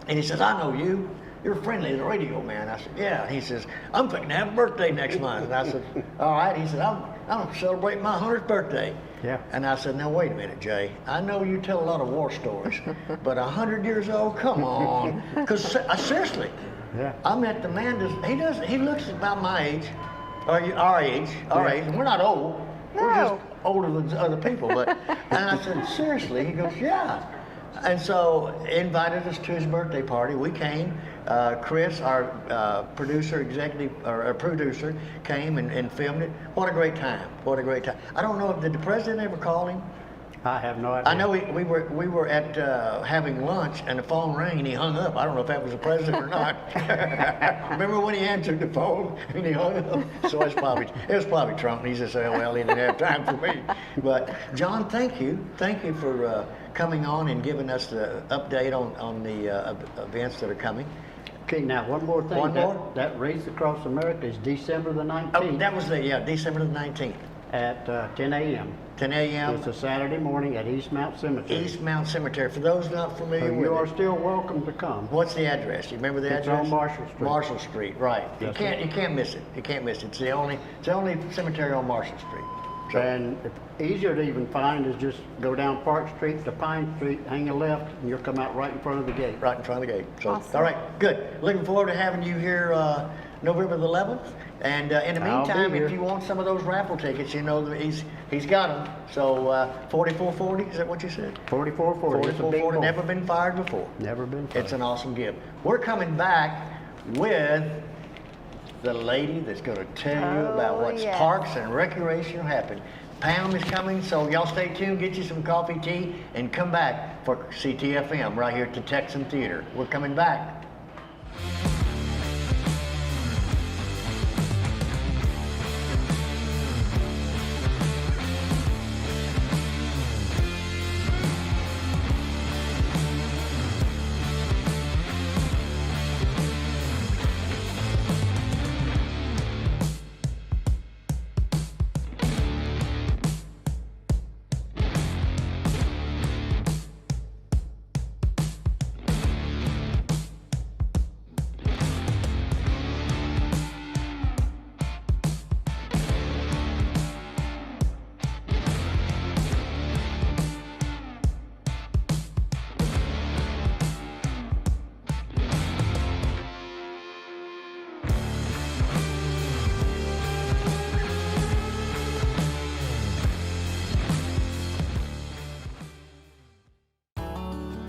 and he says, "I know you. You're friendly as a radio man." I said, "Yeah." He says, "I'm fixing to have a birthday next month." And I said, "All right." He said, I'm celebrating my 100th birthday." Yeah. And I said, "Now wait a minute, Jay. I know you tell a lot of war stories, but 100 years old? Come on." Because seriously, yeah. I met the man. He looks about my age, or our age, and we're not old. No. We're just older than other people. But and I said, "Seriously?" He goes, "Yeah." And so invited us to his birthday party. We came. Chris, our producer, came and filmed it. What a great time! What a great time! I don't know, did the president ever call him? I have no idea. I know we were at having lunch and the phone rang and he hung up. I don't know if that was the president or not. Remember when he answered the phone and he hung up? So it was probably Trump. And he just said, "Oh, well, he didn't have time for me." But John, thank you for coming on and giving us the update on the events that are coming. Okay, now one more thing. One more? That Race Across America is December the 19th. Oh, that was December the 19th. At 10 a.m. 10 a.m. It's a Saturday morning at East Mount Cemetery. East Mount Cemetery. For those not familiar with you are it, still welcome to come. What's the address? You remember the It's address? on Marshall Street. Marshall Street, right. Yes, You can't miss it. You can't miss it. It's the only cemetery on Marshall Street. So, And easier to even find is just go down Park Street to Pine Street, hang a left, and you'll come out right in front of the gate. right in front of the gate. So, Awesome. all right, good. Looking forward to having you here November the 11th. And in the I'll be meantime, here. if you want some of those raffle tickets, you know that he's got them. So 4440, is that what you said? 4440. It's a big 4440, bowl. never been fired before. Never been fired. It's an awesome gift. We're coming back with the lady that's going to tell you about what's yes. parks and recreation happening. Pam is coming, so y'all stay tuned, get you some coffee, tea, and come back for Ctfm right here at the Texan Theater. We're coming back.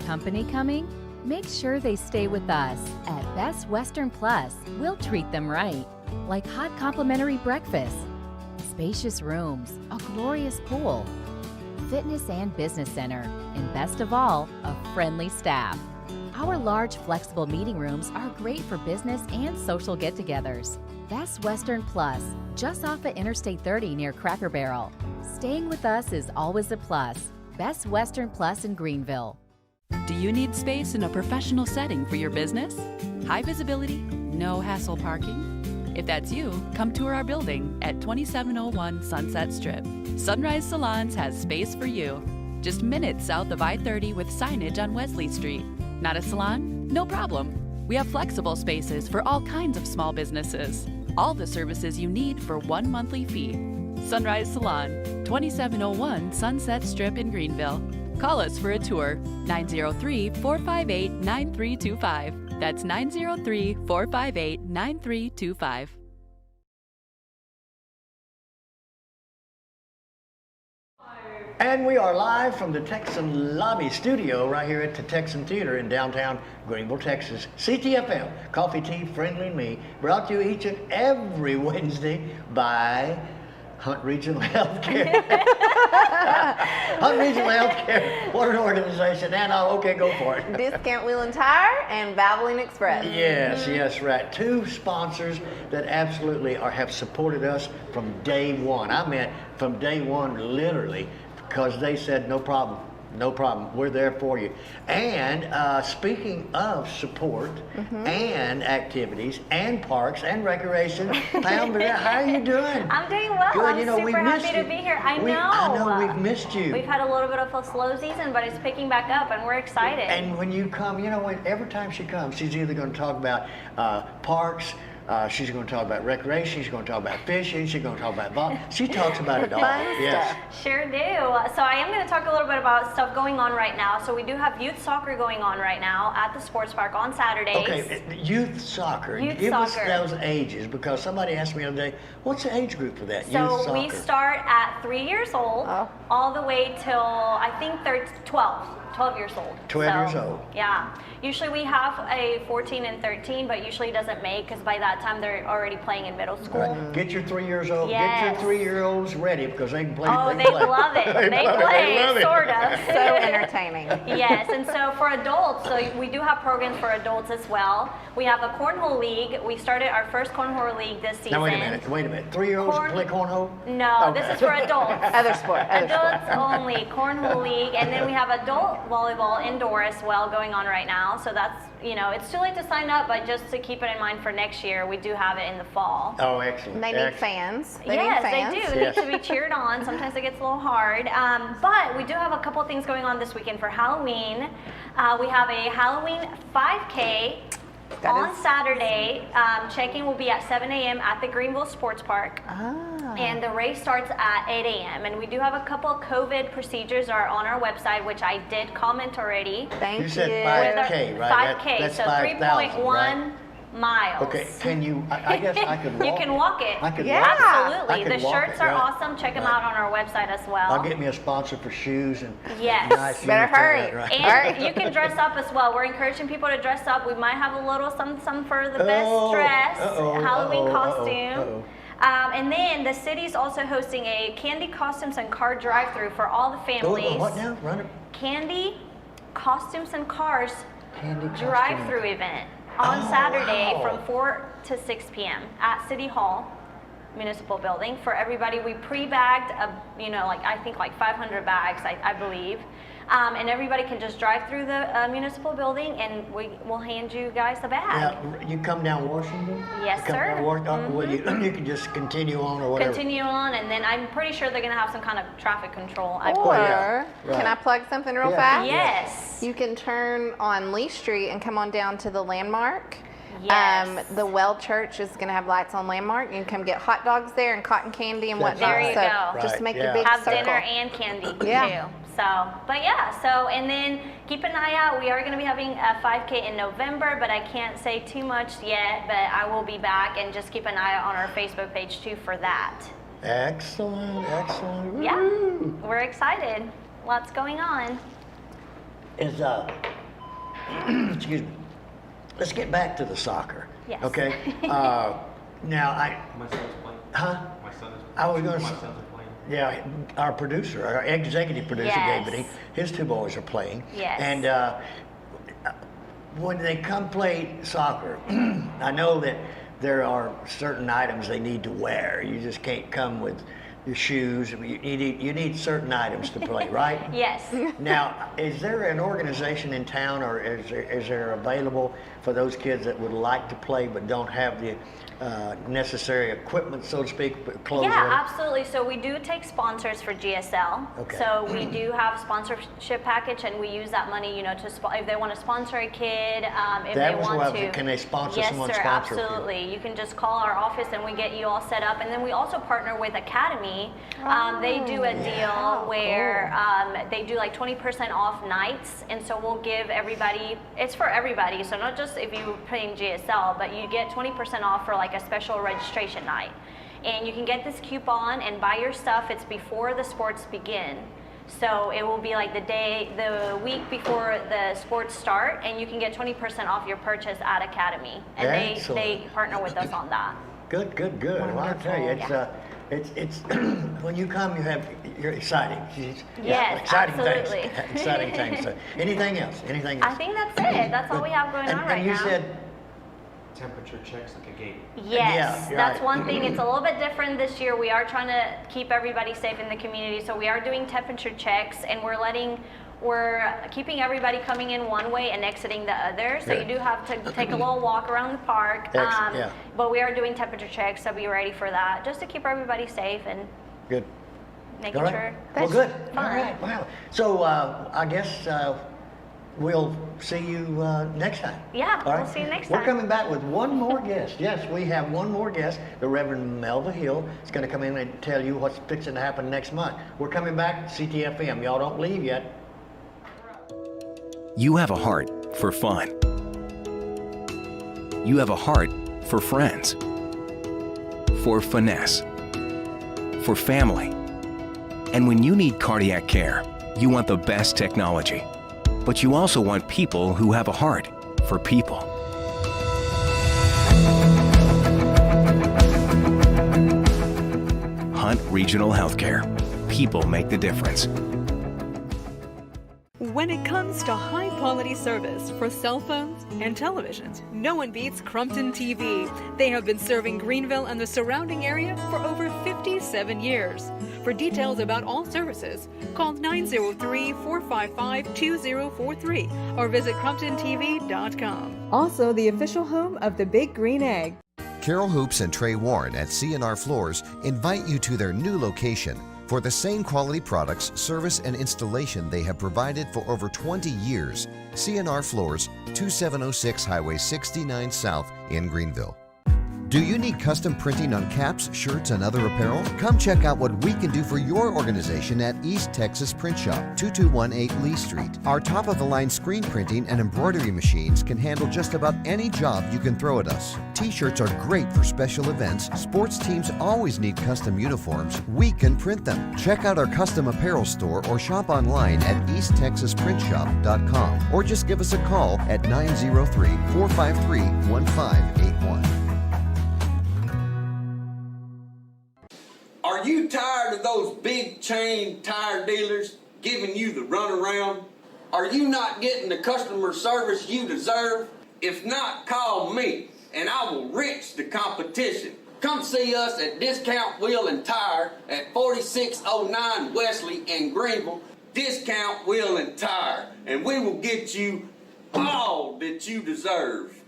Company coming? Make sure they stay with us. At Best Western Plus, we'll treat them right. Like hot complimentary breakfast, spacious rooms, a glorious pool, fitness and business center, and best of all, a friendly staff. Our large, flexible meeting rooms are great for business and social get-togethers. Best Western Plus, just off of Interstate 30 near Cracker Barrel. Staying with us is always a plus. Best Western Plus in Greenville. Do you need space in a professional setting for your business? High visibility, no hassle parking? If that's you, come tour our building at 2701 Sunset Strip. Sunrise Salons has space for you. Just minutes south of I-30 with signage on Wesley Street. Not a salon? No problem. We have flexible spaces for all kinds of small businesses. All the services you need for one monthly fee. Sunrise Salon, 2701 Sunset Strip in Greenville. Call us for a tour, 903-458-9325. That's 903-458-9325. And we are live from the Texan Lobby Studio right here at the Texan Theater in downtown Greenville, Texas. Ctfm, Coffee, Tea, Friendly, and Me, brought to you each and every Wednesday by Hunt Regional Healthcare. Hunt Regional Healthcare. What an organization. And okay, go for it. Discount Wheel and Tire and Valvoline Express. Yes, yes, right. Two sponsors that absolutely have supported us from day one. I mean, from day one, literally, because they said, no problem. No problem. We're there for you. And speaking of support and activities and parks and recreation, Pam, how are you doing? I'm doing well. Good. I'm You know, super we've missed happy you. to be here. I know we've missed you. We've had a little bit of a slow season, but it's picking back up, and we're excited. And when you come, you know, every time she comes, she's either going to talk about parks. She's going to talk about recreation. She's going to talk about fishing. She's going to talk about volleyball. She talks about it all. Yes. Sure do. So I am going to talk a little bit about stuff going on right now. So we do have youth soccer going on right now at the sports park on Saturdays. Okay, youth soccer. Give us those ages, because somebody asked me the other day, what's the age group for that? So youth soccer. we start at 3 years old, all the way till I think 12 years old. 12 years old. Yeah. Usually we have a 14 and 13, but usually it doesn't make, because by that time they're already playing in middle school. Right. Get your 3 years old. Yes. Get your 3-year-olds ready, because they can play. Oh, they love it. They play, sort of. So entertaining. Yes, and so for adults, so we do have programs for adults as well. We have a cornhole league. We started our first cornhole league this season. Now wait a minute. 3-year-olds play cornhole? No, Okay. this is for adults. Other sport. Adults only, cornhole league, and then we have adult volleyball indoor as well going on right now. So that's, you know, it's too late to sign up, but just to keep it in mind for next year, we do have it in the fall. Oh, excellent. They need fans. They do. They need to be cheered on. Sometimes it gets a little hard. But we do have a couple things going on this weekend for Halloween. We have a Halloween 5K on Saturday. Check-in will be at 7 a.m. at the Greenville Sports Park. And the race starts at 8 a.m. And we do have a couple of COVID procedures are on our website, which I did comment already. Thank you. You said 5K, right? 5K, That's so 5,000, 3.1 right? miles. Okay, can you, I guess I could walk. You can walk it. I could walk it. Absolutely. I could The walk shirts it, are right. awesome. Check them out on our website as well. I'll get me a sponsor for shoes and Yes. nice Better hurry. uniform, right? And you can dress up as well. We're encouraging people to dress up. We might have a little some for the best dress Halloween costume. And then the city's also hosting a candy costumes and car drive-through for all the families. What now? Run it. Candy, costumes, and cars Candy drive-through event on Saturday from 4 to 6 p.m. at City Hall Municipal Building for everybody. We pre-bagged, I think 500 bags, I believe. And everybody can just drive through the municipal building, and we will hand you guys a bag. Now, you come down Washington? Yes, You come sir. down well, you can just continue on or whatever. Continue on, and then I'm pretty sure they're going to have some kind of traffic control. Or, Right. can I plug something real Yeah. fast? Yes. You can turn on Lee Street and come on down to the Landmark. Yes. The Well Church is going to have lights on Landmark. You can come get hot dogs there and cotton candy and That's whatnot. There you so go. just Right, make yeah. your big Have circle. dinner and candy Yeah. too. So, and then keep an eye out. We are going to be having a 5K in November, but I can't say too much yet, but I will be back, and just keep an eye out on our Facebook page too for that. Excellent. Yeah, Woo. we're excited. Lots going on. Is excuse me. Let's get back to the soccer. Yes. Okay. Now My son's playing. Huh? My son is. I was going to My say. sons are playing. Yeah, our producer, our executive producer, Yes. Gabe, his two boys are playing. Yes. And when they come play soccer, I know that there are certain items they need to wear. You just can't come with your shoes. You need certain items to play, right? Yes. Now, is there an organization in town, or is there available for those kids that would like to play but don't have the necessary equipment, so to speak, clothes? Yeah, ready? absolutely. So we do take sponsors for GSL. Okay. So we do have sponsorship package, and we use that money, to if they want to sponsor a kid, if That they was want what I to. was- can they sponsor yes, someone sir, sponsor a kid? absolutely. You can just call our office, and we get you all set up. And then we also partner with Academy. They do a deal where they do like 20% off nights, and so we'll give everybody. It's for everybody, so not just if you're paying GSL, but you get 20% off for like a special registration night. And you can get this coupon and buy your stuff. It's before the sports begin. So it will be like the week before the sports start, and you can get 20% off your purchase at Academy. And they partner with us on that. Good. Well, I tell you, it's It's when you come, you're exciting. Yes, exciting absolutely. things. Exciting things. So, anything else? Anything else? I think that's it. That's all we have going on right and you now. said temperature checks like a gate. Yes, Yeah, that's right. one thing. It's a little bit different this year. We are trying to keep everybody safe in the community, so we are doing temperature checks, and we're keeping everybody coming in one way and exiting the other. So you do have to take a little walk around the park. But we are doing temperature checks, so be ready for that, just to keep everybody safe and good. making All right. sure. Well, good. Fun. All right. Wow. So I guess we'll see you next time. Yeah, All right? we'll see you next We're time. coming back with one more guest. Yes, we have one more guest. The Reverend Melva Hill is going to come in and tell you what's fixing to happen next month. We're coming back, Ctfm. Y'all don't leave yet. You have a heart for fun. You have a heart for friends, for finesse, for family. And when you need cardiac care, you want the best technology. But you also want people who have a heart for people. Hunt Regional Healthcare. People make the difference. When it comes to high-quality service for cell phones and televisions, no one beats Crumpton TV. They have been serving Greenville and the surrounding area for over 57 years. For details about all services, call 903-455-2043 or visit CrumptonTV.com. Also the official home of the Big Green Egg. Carol Hoops and Trey Warren at C&R Floors invite you to their new location for the same quality products, service, and installation they have provided for over 20 years. C&R Floors, 2706 Highway 69 South in Greenville. Do you need custom printing on caps, shirts, and other apparel? Come check out what we can do for your organization at East Texas Print Shop, 2218 Lee Street. Our top-of-the-line screen printing and embroidery machines can handle just about any job you can throw at us. T-shirts are great for special events. Sports teams always need custom uniforms. We can print them. Check out our custom apparel store or shop online at easttexasprintshop.com or just give us a call at 903-453-1581. Are you tired of those big chain tire dealers giving you the runaround? Are you not getting the customer service you deserve? If not, call me and I will wrench the competition. Come see us at Discount Wheel and Tire at 4609 Wesley in Greenville. Discount Wheel and Tire, and we will get you all that you deserve.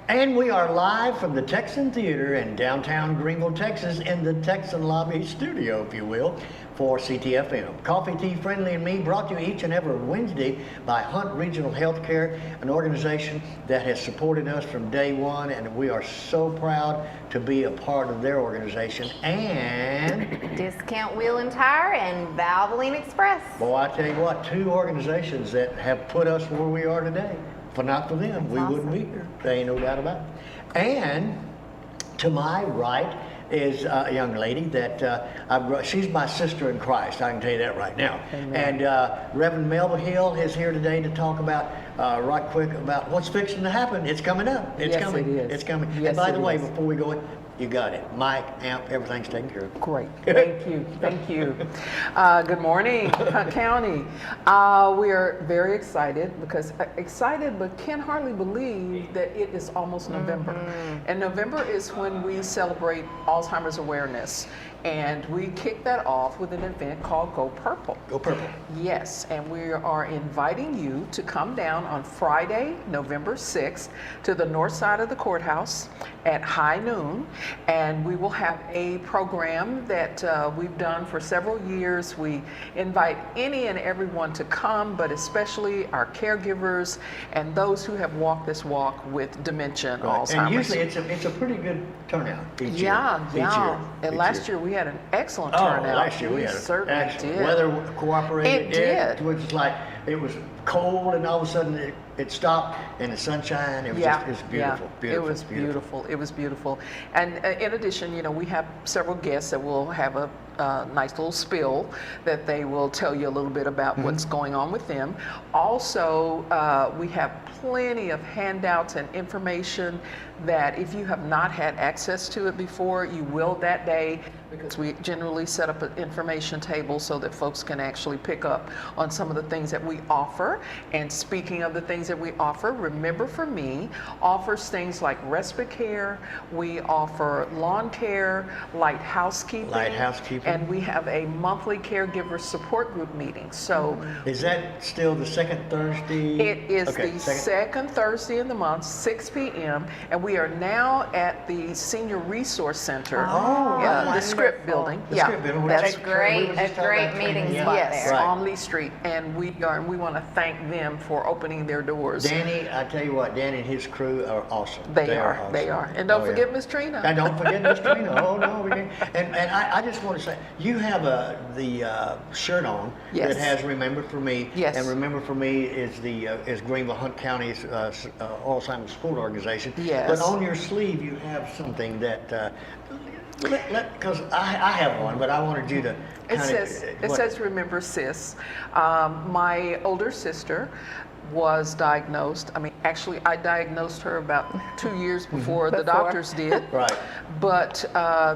And we are live from the Texan Theater in downtown Greenville, Texas, in the Texan Lobby studio, if you will, for Ctfm. Coffee, Tea, Friendly, and Me, brought to you each and every Wednesday by Hunt Regional Healthcare, an organization that has supported us from day one, and we are so proud to be a part of their organization. And Discount Wheel and Tire and Valvoline Express. Boy, I tell you what, two organizations that have put us where we are today. If not for them, we wouldn't be here. There ain't no doubt about it. And to my right is a young lady that she's my sister in Christ. I can tell you that right now. Amen. And Reverend Melva Hill is here today to talk about right quick about what's fixing to happen. It's coming up. It's coming. It is. It's coming. Yes, and by the way, is. before we go in, you got it. Mic, amp, everything's taken care of. Great. Thank you. Thank you. Good morning, Hunt County. We are very excited but can hardly believe that it is almost November. And November is when we celebrate Alzheimer's awareness. And we kick that off with an event called Go Purple. Go Purple. Yes, and we are inviting you to come down on Friday, November 6th, to the north side of the courthouse at high noon. And we will have a program that we've done for several years. We invite any and everyone to come, but especially our caregivers and those who have walked this walk with dementia and Alzheimer's. And usually it's a pretty good turnout each year. And last year we had an excellent turnout. Last year we had certainly did. Weather cooperated. It did. It was like it was cold, and all of a sudden it stopped, and the sunshine. It was just beautiful. It was beautiful. It was beautiful. And in addition, we have several guests that will have a nice little spill that they will tell you a little bit about what's going on with them. Also, we have plenty of handouts and information that if you have not had access to it before, you will that day, because we generally set up an information table so that folks can actually pick up on some of the things that we offer. And speaking of the things that we offer, Remember For Me offers things like respite care, we offer lawn care, light housekeeping, and we have a monthly caregiver support group meeting. So is that still the second Thursday? It is the second Thursday in the month, 6 p.m. and we are now at the Senior Resource Center, the Script Building. That's a great meeting spot there. On Lee Street, and we want to thank them for opening their doors. Danny, I tell you what, Danny and his crew are awesome. They are. And don't forget Miss Trina. And don't forget Miss Trina. Oh no, we didn't. And I just want to say, you have the shirt on that has Remember For Me. Yes. And Remember For Me is Greenville Hunt County's Alzheimer's School Organization. Yes. But on your sleeve you have something that. Because I have one, but I wanted you to. It says Remember Sis. My older sister was diagnosed. I mean, actually, I diagnosed her about 2 years before the doctors did. Right. But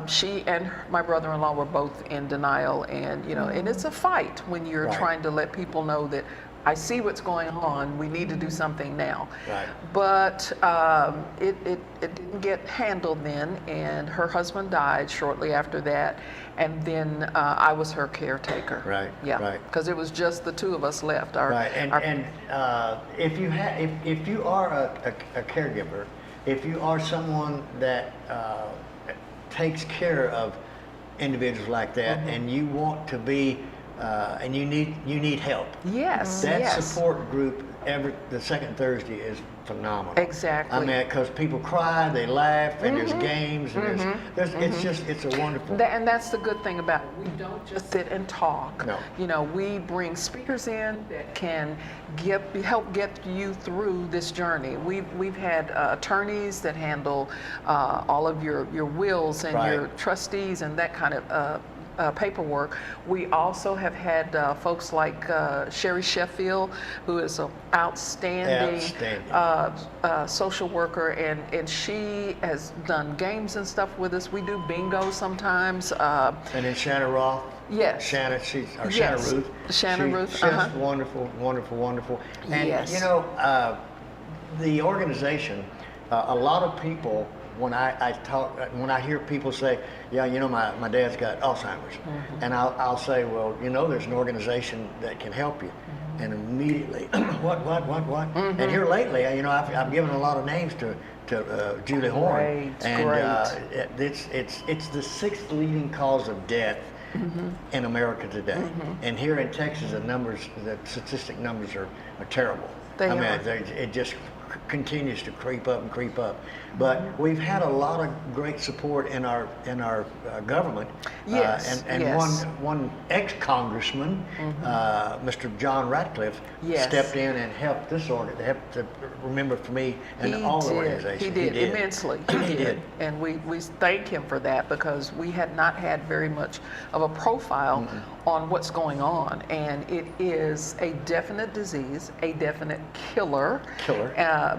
she and my brother-in-law were both in denial, and and it's a fight when you're trying to let people know that I see what's going on. We need to do something now. Right. But it didn't get handled then, and her husband died shortly after that, and then I was her caretaker. Right. Yeah. Right. Because it was just the two of us left. If you are a caregiver, if you are someone that takes care of individuals like that, and you want to be. And you need help. Yes. That support group the second Thursday is phenomenal. Exactly. I mean, because people cry, they laugh, and there's games, and it's a wonderful. And that's the good thing about it. We don't just sit and talk. No. We bring speakers in that can help get you through this journey. We've had attorneys that handle all of your wills and your trustees and that kind of. Paperwork. We also have had folks like Sherry Sheffield, who is an outstanding social worker, and she has done games and stuff with us. We do bingo sometimes. And then Shanna Roth. Yes. Shanna Ruth. Shanna Ruth. She's wonderful, wonderful, wonderful. And the organization, a lot of people. When I hear people say, yeah, my dad's got Alzheimer's, and I'll say, well, there's an organization that can help you, and immediately, what? And here lately, I've given a lot of names to Julie Horn, and it's the 6th leading cause of death in America today, and here in Texas, the statistic numbers are terrible. It just continues to creep up, but we've had a lot of great support in our government. One ex-congressman, Mr. John Ratcliffe, stepped in and helped helped to Remember For Me and all the organizations. He did immensely. He did, and we thank him for that, because we had not had very much of a profile on what's going on, and it is a definite disease, a definite killer.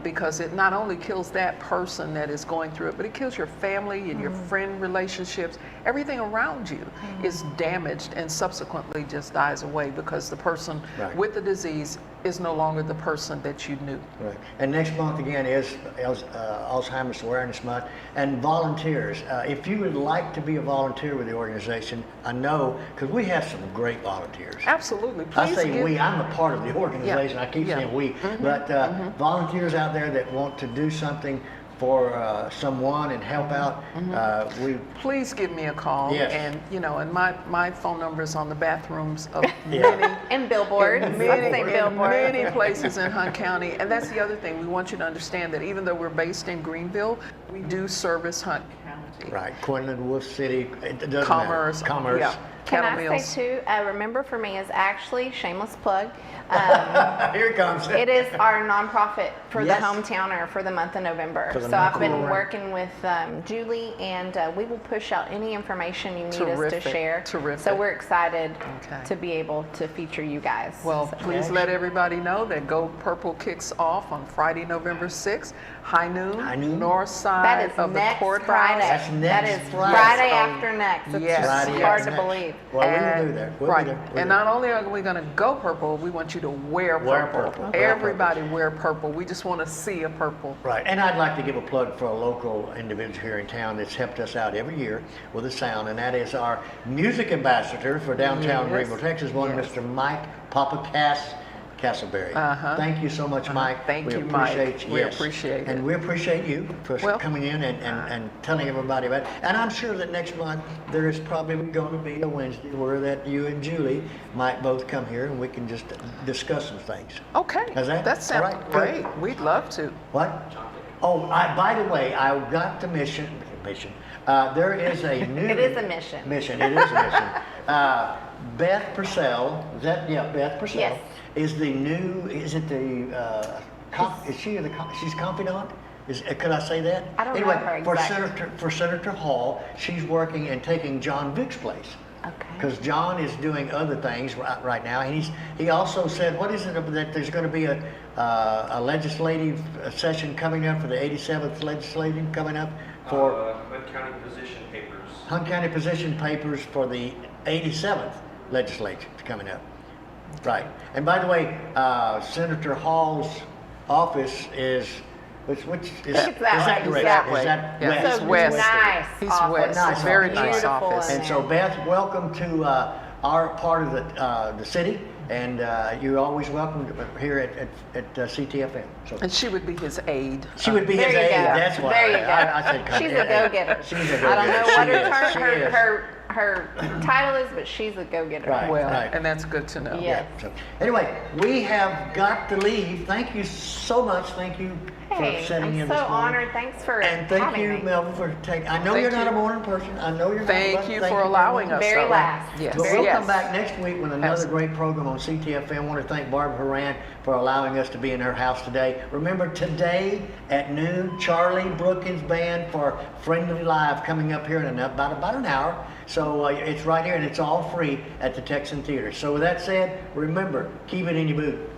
Because it not only kills that person that is going through it, but it kills your family and your friend relationships. Everything around you is damaged and subsequently just dies away, because the person with the disease is no longer the person that you knew. Right. And next month again is Alzheimer's Awareness Month, and volunteers. If you would like to be a volunteer with the organization, I know, because we have some great volunteers. Absolutely. I say we, I'm a part of the organization. I keep saying we, but volunteers out there that want to do something for someone and help out, please give me a call. Yes. And and my phone number is on the bathrooms of and billboards. many places in Hunt County. And that's the other thing. We want you to understand that even though we're based in Greenville, we do service Hunt County. Right. Quinlan, Wolf City, it doesn't Commerce. matter. Commerce. Yeah. Can I say too, Remember For Me is actually, shameless plug, here it comes. it is our nonprofit for Yes. the hometowner for the month of November. For the So month I've of been November. working with Julie, and we will push out any information you need us Terrific, to share. terrific. So we're excited Okay. to be able to feature you guys. Well, So- please let everybody know that Go Purple kicks off on Friday, November 6th, high noon, north side That is of the next courthouse. Friday. That's That next is Friday. Friday Yes. after next. It's Yes. just Friday hard after to next. believe. Well, we will do that. We'll right. be there. We'll And do not only are we going to go purple, we want you to wear purple. Wear purple. Okay. Everybody wear purple. We just want to see a purple. Right, and I'd like to give a plug for a local individual here in town that's helped us out every year with a sound, and that is our music ambassador for downtown Yes. Greenville, Texas, one Yes. Mr. Mike Papa Castleberry. Thank you so much, Mike. Thank we you, Mike. appreciate, We yes. appreciate it. And we appreciate you for Well, coming in and telling everybody about it. And I'm sure that next month there is probably going to be a Wednesday where that you and Julie might both come here and we can just discuss some things. Okay. Is that That sounds all right? Good. great. We'd love to. What? Oh, by the way, I got the mission. There is a new. It is a mission. Mission. It is a mission. Beth Purcell. Is that Beth Purcell? Yes. Is the new? Is it the? Is she the? She's confidant. Could I say that? I don't know anyway, her for exact- Senator Hall, she's working and taking John Vick's place. Okay. Because John is doing other things right now. And he also said, what is it that there's going to be a legislative session coming up for the 87th legislative coming up for Hunt County position papers. Hunt County position papers for the 87th legislature coming up. Right. And by the way, Senator Hall's office is which is It's that way. correct? That Is way. that Yeah, west? he's west. Nice He's office. west. Nice Very office. nice Beautiful office. in And so, Beth, welcome to our part of the city, and you're always welcome here at Ctfm. So And she would be his aide. she would be There his you aide. go. That's why There you go. I said She's a go-getter. She's a go-getter. I don't know what She is. her title is, but she's a go-getter. Right. Well, and that's good to know. Yes. So, anyway, we have got to leave. Thank you so much. Thank you Hey, for sitting I'm in so this morning. honored. Thanks for And thank having you, me. Melvin, for taking. I know Thank you're not a you. morning person. I know you're not. Thank but you thank for very allowing much. us. Very though. last. Yes. But we'll Yes. come back next week with another great program on CTFM. I want to thank Barbara Horan for allowing us to be in her house today. Remember, today at noon, Charlie Brookins Band for Friendly Live coming up here in about an hour. So it's right here, and it's all free at the Texan Theater. So with that said, remember, keep it in your boot.